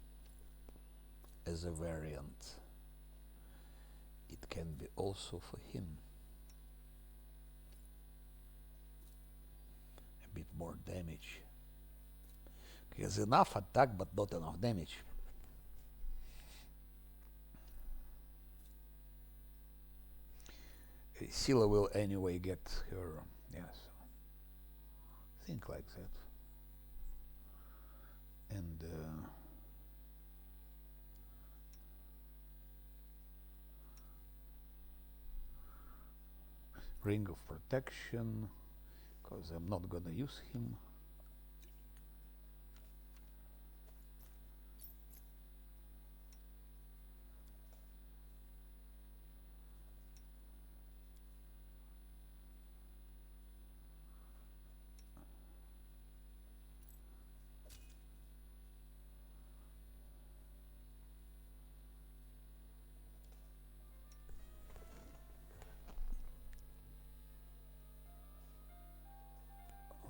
as a variant. It can be also for him. A bit more damage. He has enough attack but not enough damage. Sila will anyway get her, yes. Think like that. And ring of protection, because I'm not gonna use him.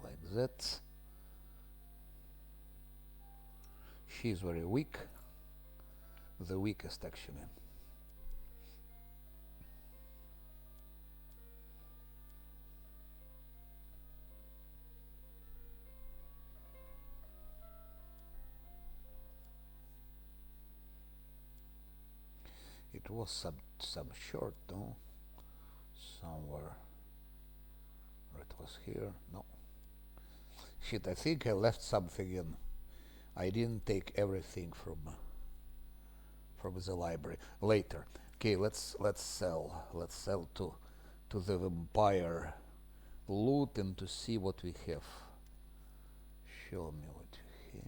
Like that. She's very weak, the weakest actually. It was some short, no? Somewhere. Or it was here? No. Shit, I think I left something in. I didn't take everything from the library. Later. Okay, let's sell. Let's sell to the vampire loot and to see what we have. Show me what you have.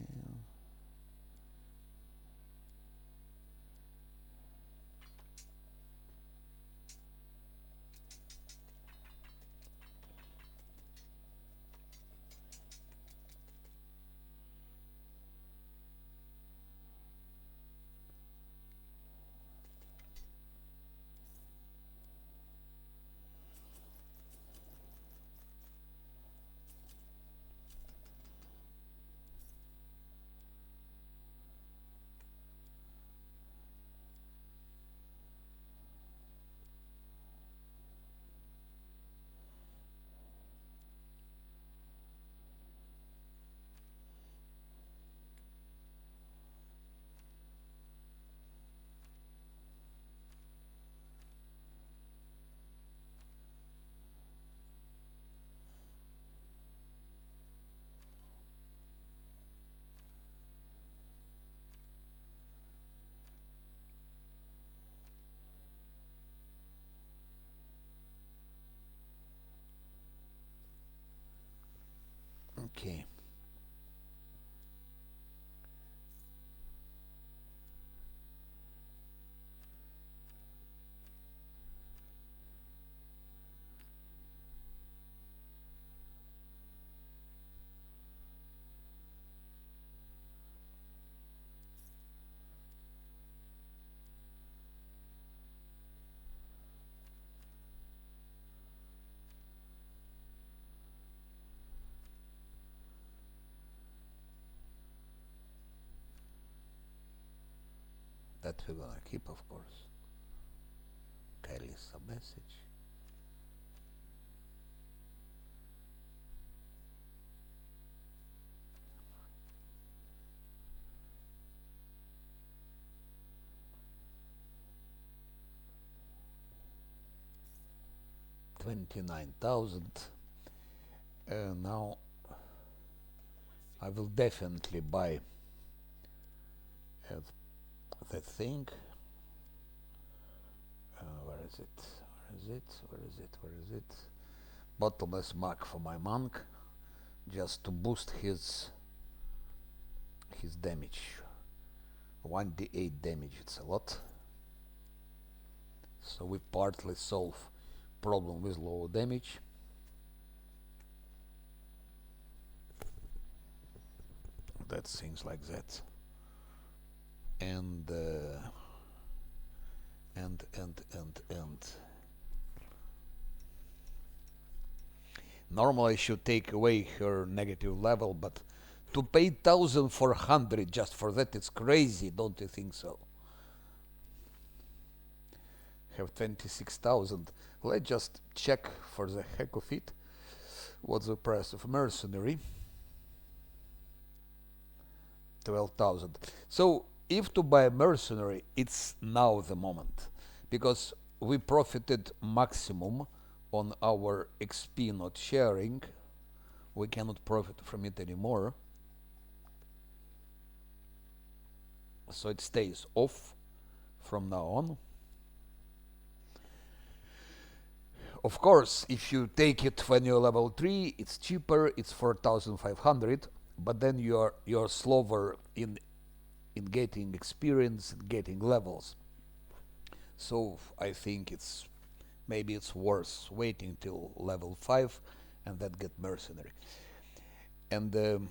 Okay. That we're gonna keep, of course. Carries a message. $29,000. Now I will definitely buy that thing. Where is it? Where is it? Where is it? Where is it? Bottomless mark for my monk, just to boost his damage. 1d8 damage, it's a lot. So we partly solve problem with low damage. That's things like that. And normally I should take away her negative level, but to pay 1,400 just for that, it's crazy, don't you think so? Have 26,000. Let's just check for the heck of it what's the price of mercenary. 12,000. So if to buy a mercenary, it's now the moment, because we profited maximum on our XP not sharing. We cannot profit from it anymore, so it stays off from now on. of course, if you take it when you're level 3, it's cheaper, it's 4,500, but then you're slower in getting experience and getting levels. So I think maybe it's worth waiting till level 5 and then get mercenary. And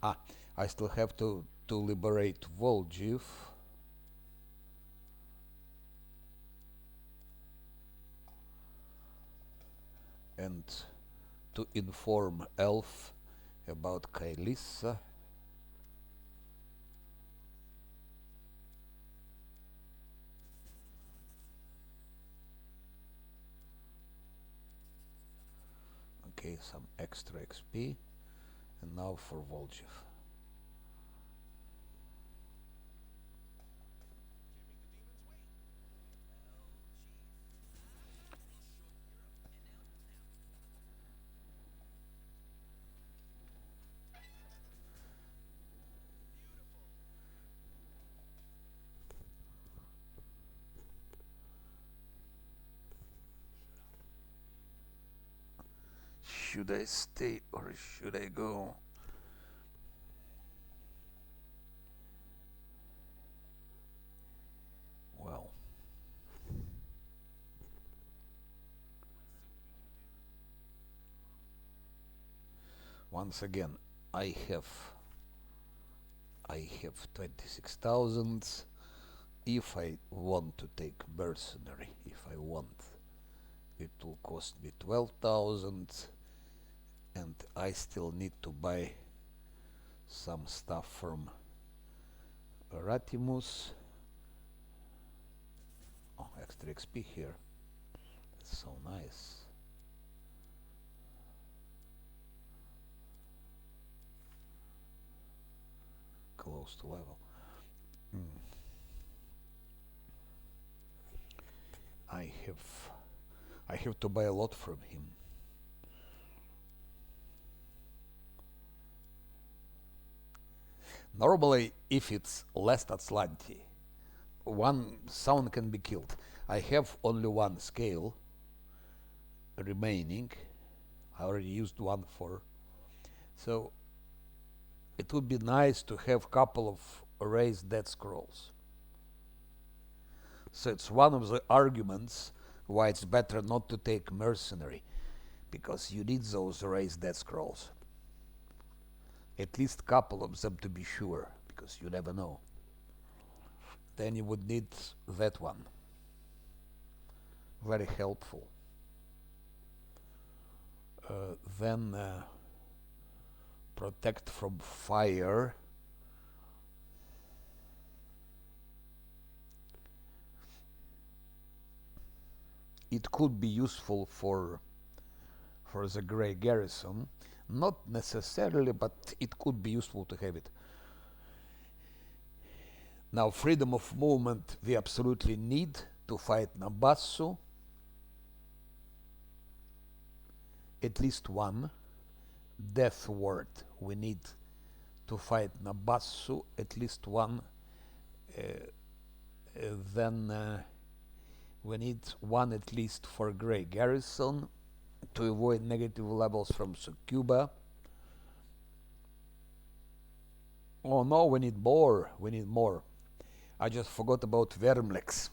I still have to liberate Voljiv. And to inform Elf about Kaelissa. Okay, some extra XP. And now for Voljiv. Should I stay or should I go? Well, once again, I have 26,000. If I want to take mercenary, it will cost me 12,000, and I still need to buy some stuff from Ratimus. Oh, extra XP here. That's so nice. Close to level. I have to buy a lot from him. Normally, if it's less Azlanti, one sound can be killed. I have only one scale remaining. I already used one for. So it would be nice to have a couple of raised death scrolls. So it's one of the arguments why it's better not to take mercenary, because you need those raised death scrolls. At least a couple of them to be sure, because you never know. Then you would need that one. Very helpful. Then protect from fire. It could be useful for the Grey Garrison. Not necessarily, but it could be useful to have it. Now, freedom of movement we absolutely need to fight Nabassu. At least one. Death Ward we need to fight Nabassu. At least one. Then we need one at least for Grey Garrison to avoid negative levels from Succuba. Oh no, we need more. I just forgot about Vermlex.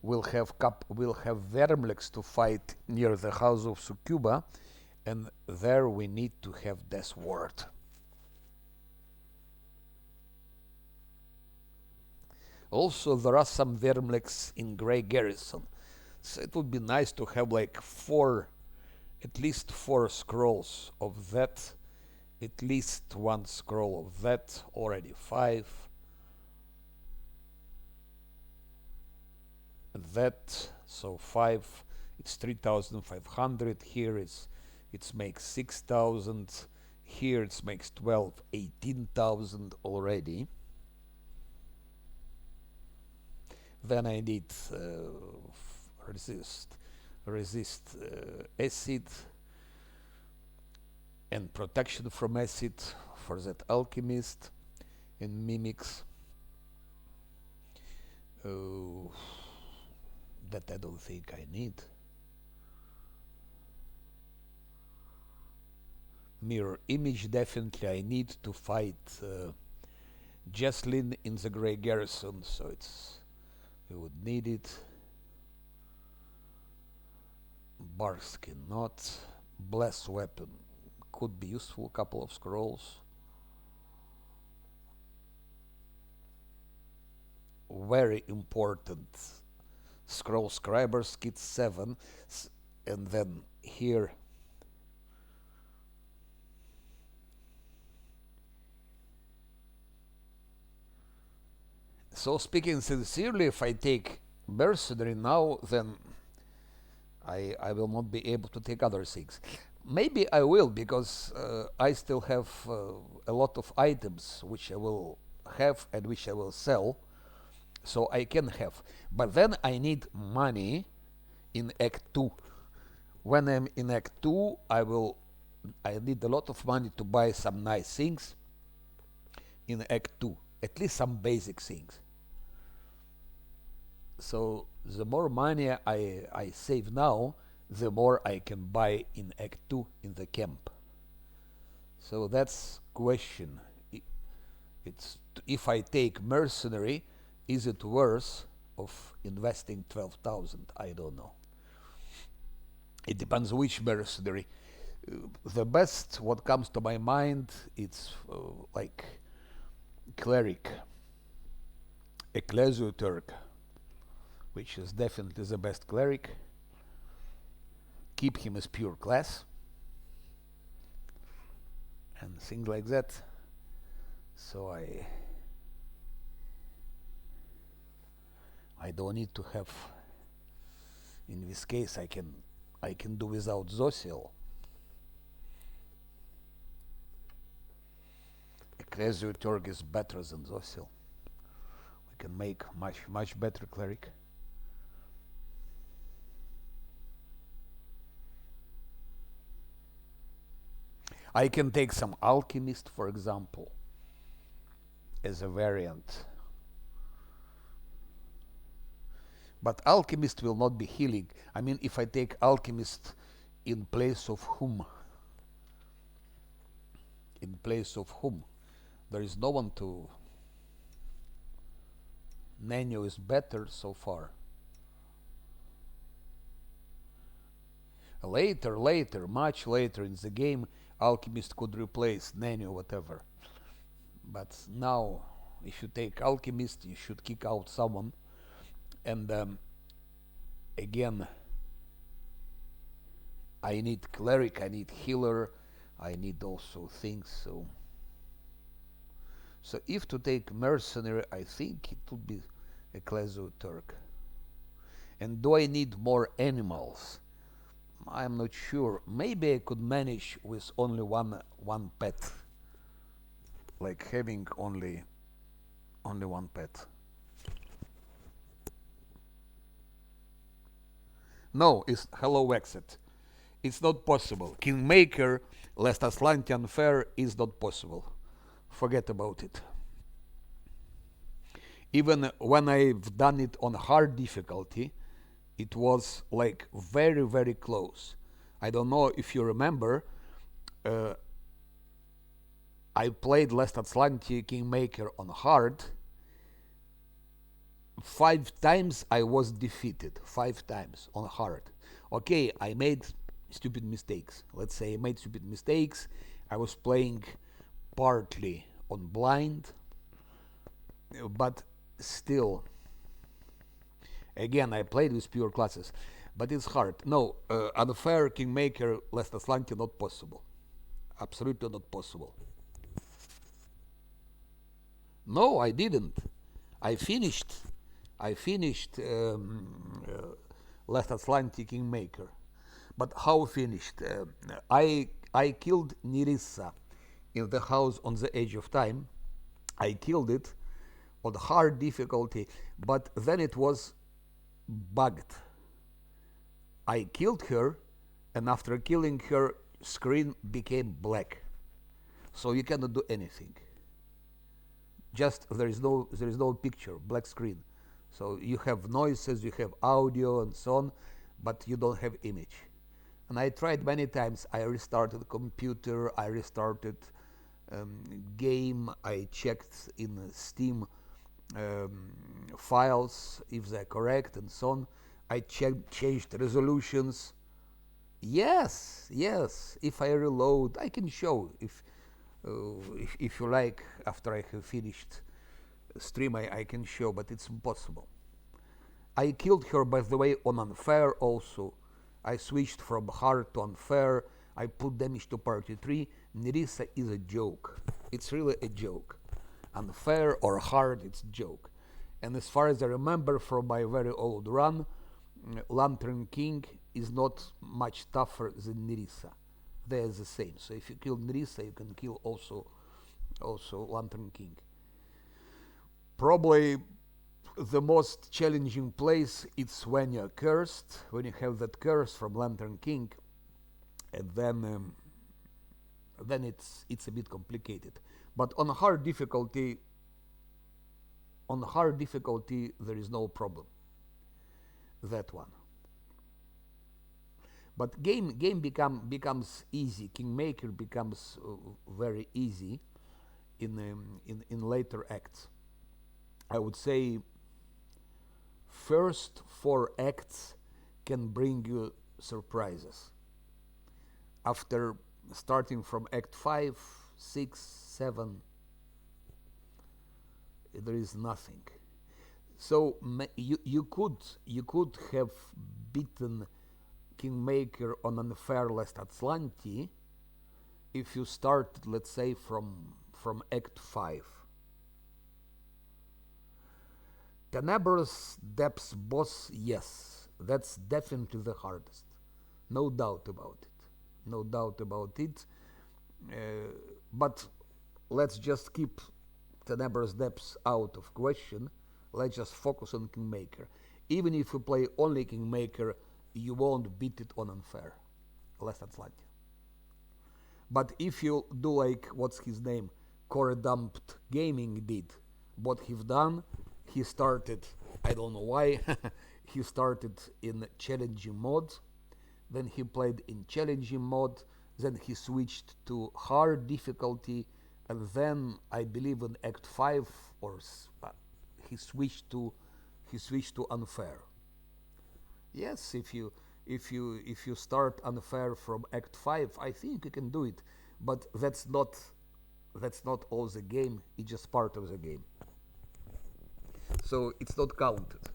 We'll have Vermlex to fight near the house of Succuba, and there we need to have Death Ward. Also, there are some Vermlex in Grey Garrison, so it would be nice to have like at least 4 scrolls of that, at least 1 scroll of that, already 5. That, so 5, it's 3,500. Here it makes 6,000. Here it makes 12, 18,000 already. Then I need resist acid and protection from acid for that alchemist and mimics. that I don't think I need. Mirror image, definitely I need to fight Jesslyn in the Grey Garrison, so we would need it. Barskin not. Bless weapon could be useful, couple of scrolls. Very important. Scroll scribers kit 7, and then here so speaking sincerely, if I take mercenary now, then I will not be able to take other things. Maybe I will, because I still have a lot of items which I will have and which I will sell, so I can have. But then I need money in Act 2. When I'm in Act 2, I need a lot of money to buy some nice things in Act 2, at least some basic things. So the more money I save now, the more I can buy in Act 2 in the camp. So that's question. It's if I take mercenary, is it worth of investing 12,000? I don't know. It depends which mercenary. The best what comes to my mind, it's like cleric, ecclesiarch, which is definitely the best cleric. Keep him as pure class and things like that. So I don't need to have. In this case, I can do without Zosiel. Ecclesiarch is better than Zosiel. We can make much better cleric. I can take some alchemist, for example, as a variant. But alchemist will not be healing. I mean, if I take alchemist in place of whom? In place of whom? There is no one to. Nano is better so far. Later, much later in the game, alchemist could replace Nano, whatever. But now, if you take alchemist, you should kick out someone. And again, I need cleric, I need healer, I need also things. So if to take mercenary, I think it would be ecclesiarch. And do I need more animals? I'm not sure. Maybe I could manage with only one pet, like having only one pet. No, it's hello exit. It's not possible. Kingmaker, lest Azlanti unfair, is not possible. Forget about it. Even when I've done it on hard difficulty, it was like very close. I don't know if you remember, I played Last Azlanti Kingmaker on hard. 5 times I was defeated. 5 times on hard. Okay, I made stupid mistakes. Let's say I made stupid mistakes. I was playing partly on blind, but still, again, I played with pure classes, but it's hard. No, unfair Kingmaker Last Azlanti not possible. Absolutely not possible. No, I didn't. I finished Last Azlanti Kingmaker. But how finished? I killed Nerissa in the house on the edge of time. I killed it on hard difficulty, but then it was bugged. I killed her, and after killing her, screen became black. So you cannot do anything. Just there is no picture, black screen. So you have noises, you have audio and so on, but you don't have image. And I tried many times. I restarted the computer, I restarted game, I checked in Steam um, files if they're correct and so on. I changed resolutions. Yes, yes. If I reload, I can show if you like. After I have finished stream, I can show, but it's impossible. I killed her, by the way, on unfair also. I switched from hard to unfair. I put damage to party 3. Nerissa is a joke. It's really a joke. Unfair or hard, it's a joke. And as far as I remember from my very old run, Lantern King is not much tougher than Nerissa. They are the same. So if you kill Nerissa, you can kill also Lantern King. Probably the most challenging place it's when you're cursed, when you have that curse from Lantern King, and then it's a bit complicated. But on hard difficulty, there is no problem. That one. But game becomes easy. Kingmaker becomes very easy in later acts. I would say first 4 acts can bring you surprises. After starting from act 5, 6, 7, there is nothing. So you could have beaten Kingmaker on unfair last Azlanti if you started, let's say, from act 5. Tenebrous Depths boss, yes, that's definitely the hardest. No doubt about it. No doubt about it. But let's just keep Tenebrous Depths out of question. Let's just focus on Kingmaker. Even if you play only Kingmaker, you won't beat it on unfair. Less than slightly. But if you do like, what's his name, Core Dumped Gaming did, what he's done, he started, I don't know why, he started in challenging mode, then he played in challenging mode, then he switched to hard difficulty, and then I believe in Act 5 or he switched to unfair. Yes, if you start unfair from Act 5, I think you can do it, but that's not all the game. It's just part of the game. So it's not counted.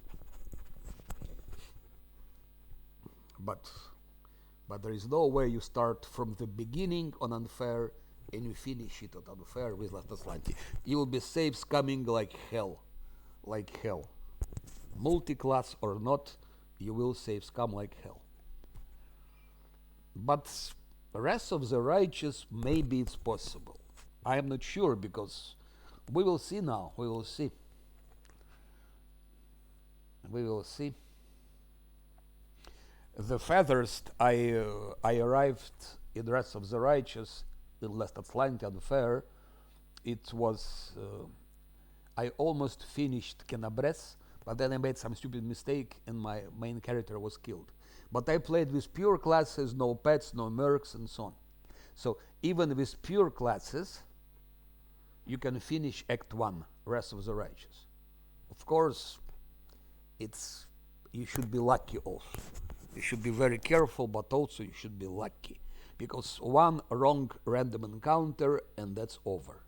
But there is no way you start from the beginning on unfair and you finish it on unfair with Azlanti. You will be saves coming like hell. Like hell. Multi-class or not, you will saves come like hell. But the rest of the righteous, maybe it's possible. I am not sure because we will see now. We will see. We will see. The furthest I arrived in the rest of the righteous in last Azlanti unfair, it was I almost finished Kenabres, but then I made some stupid mistake and my main character was killed. But I played with pure classes, no pets, no mercs, and so on. So even with pure classes, you can finish Act 1, Rest of the Righteous. Of course, you should be lucky also. You should be very careful, but also you should be lucky. Because one wrong random encounter and that's over.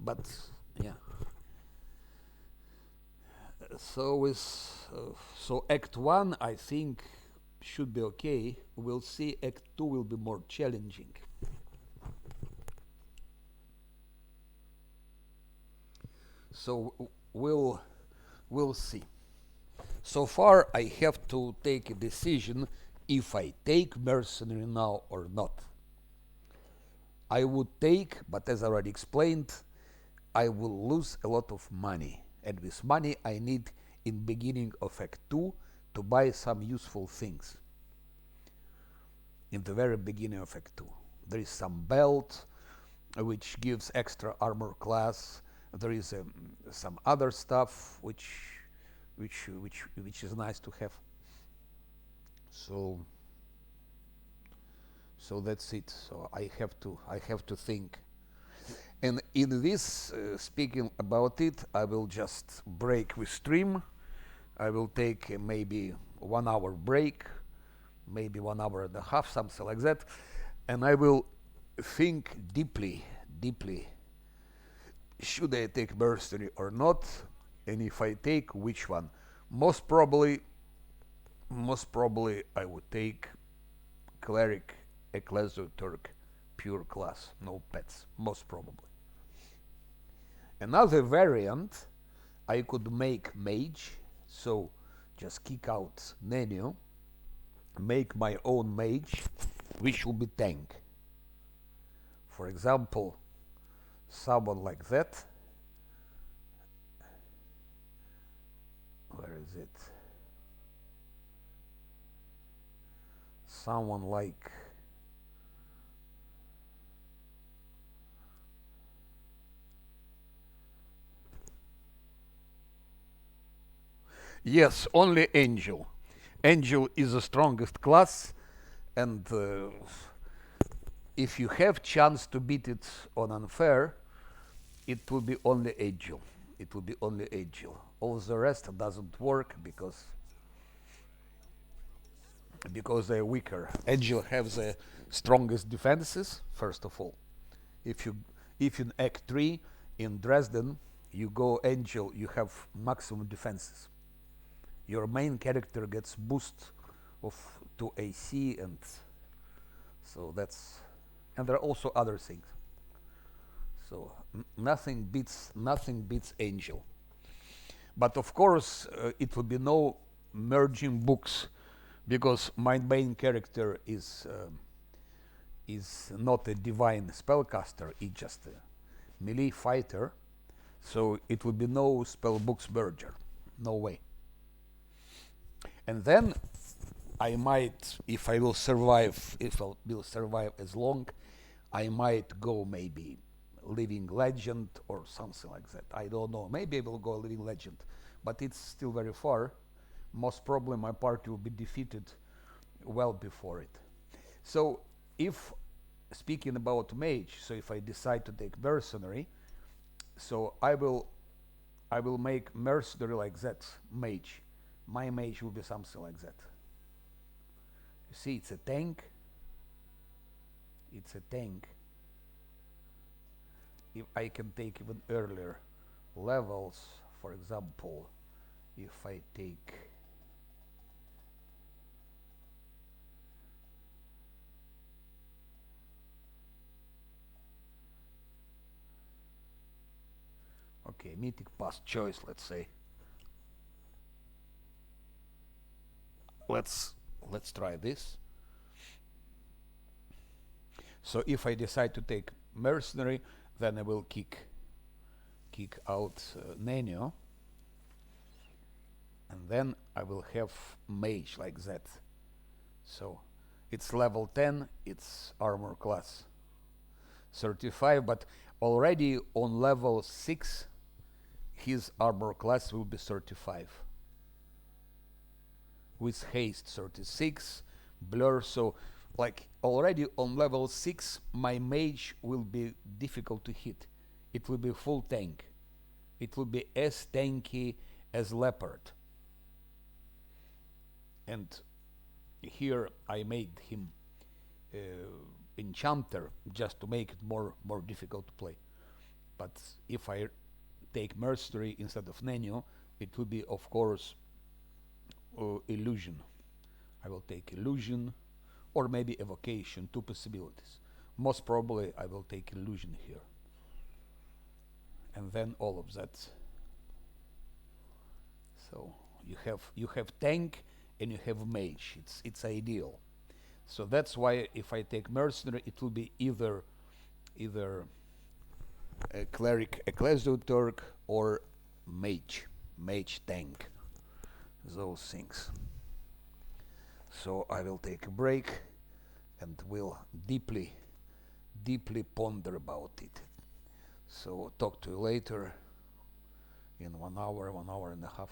But, yeah. So Act 1, I think, should be okay. We'll see Act 2 will be more challenging. So we'll see. So far, I have to take a decision if I take mercenary now or not. I would take, but as I already explained, I will lose a lot of money. And with money, I need in beginning of Act 2 to buy some useful things. In the very beginning of Act 2. There is some belt, which gives extra armor class. There is some other stuff which is nice to have. So that's it. So I have to think. And in this speaking about it, I will just break with stream. I will take maybe 1 hour break, maybe 1 hour and a half, something like that, and I will think deeply. Should I take mercenary or not? And if I take, which one? Most probably I would take cleric, ecclesial Turk, pure class, no pets, most probably. Another variant, I could make mage, so just kick out Nenio, make my own mage, which will be tank. For example, someone like that. Where is it? Someone like yes, only angel. Angel is the strongest class, and if you have chance to beat it on unfair, it will be only angel. It will be only angel. All the rest doesn't work because they're weaker. Angel have the strongest defenses. First of all, if you in Act 3 in Dresden you go angel, you have maximum defenses. Your main character gets boost of to AC, and so that's, and there are also other things. So nothing beats angel. But of course it will be no merging books, because my main character is not a divine spellcaster, it's just a melee fighter, so it will be no spell books merger, no way. And then I might, if I will survive as long, I might go maybe Living Legend or something like that. I don't know. Maybe I will go Living Legend, but it's still very far. Most probably my party will be defeated well before it. So if speaking about mage, so if I decide to take mercenary, so I will make mercenary like that mage. My mage will be something like that. You see, it's a tank. It's a tank. If I can take even earlier levels, for example, if I take okay, mythic past choice, let's say. Let's try this. So if I decide to take mercenary, then I will kick out Nenio, and then I will have mage like that. So it's level 10, it's armor class 35, but already on level 6 his armor class will be 35 with haste 36, blur, so like already on level 6 my mage will be difficult to hit. It will be full tank. It will be as tanky as leopard. And here I made him enchanter just to make it more difficult to play. But if I take mercenary instead of Nenio, it will be of course illusion. I will take illusion or maybe evocation, 2 possibilities. Most probably I will take illusion here, and then all of that. So you have tank and you have mage. It's ideal. So that's why if I take mercenary, it will be either a cleric, ecclesial Turk, or mage tank, those things. So I will take a break and will deeply ponder about it. So talk to you later in 1 hour, 1 hour and a half.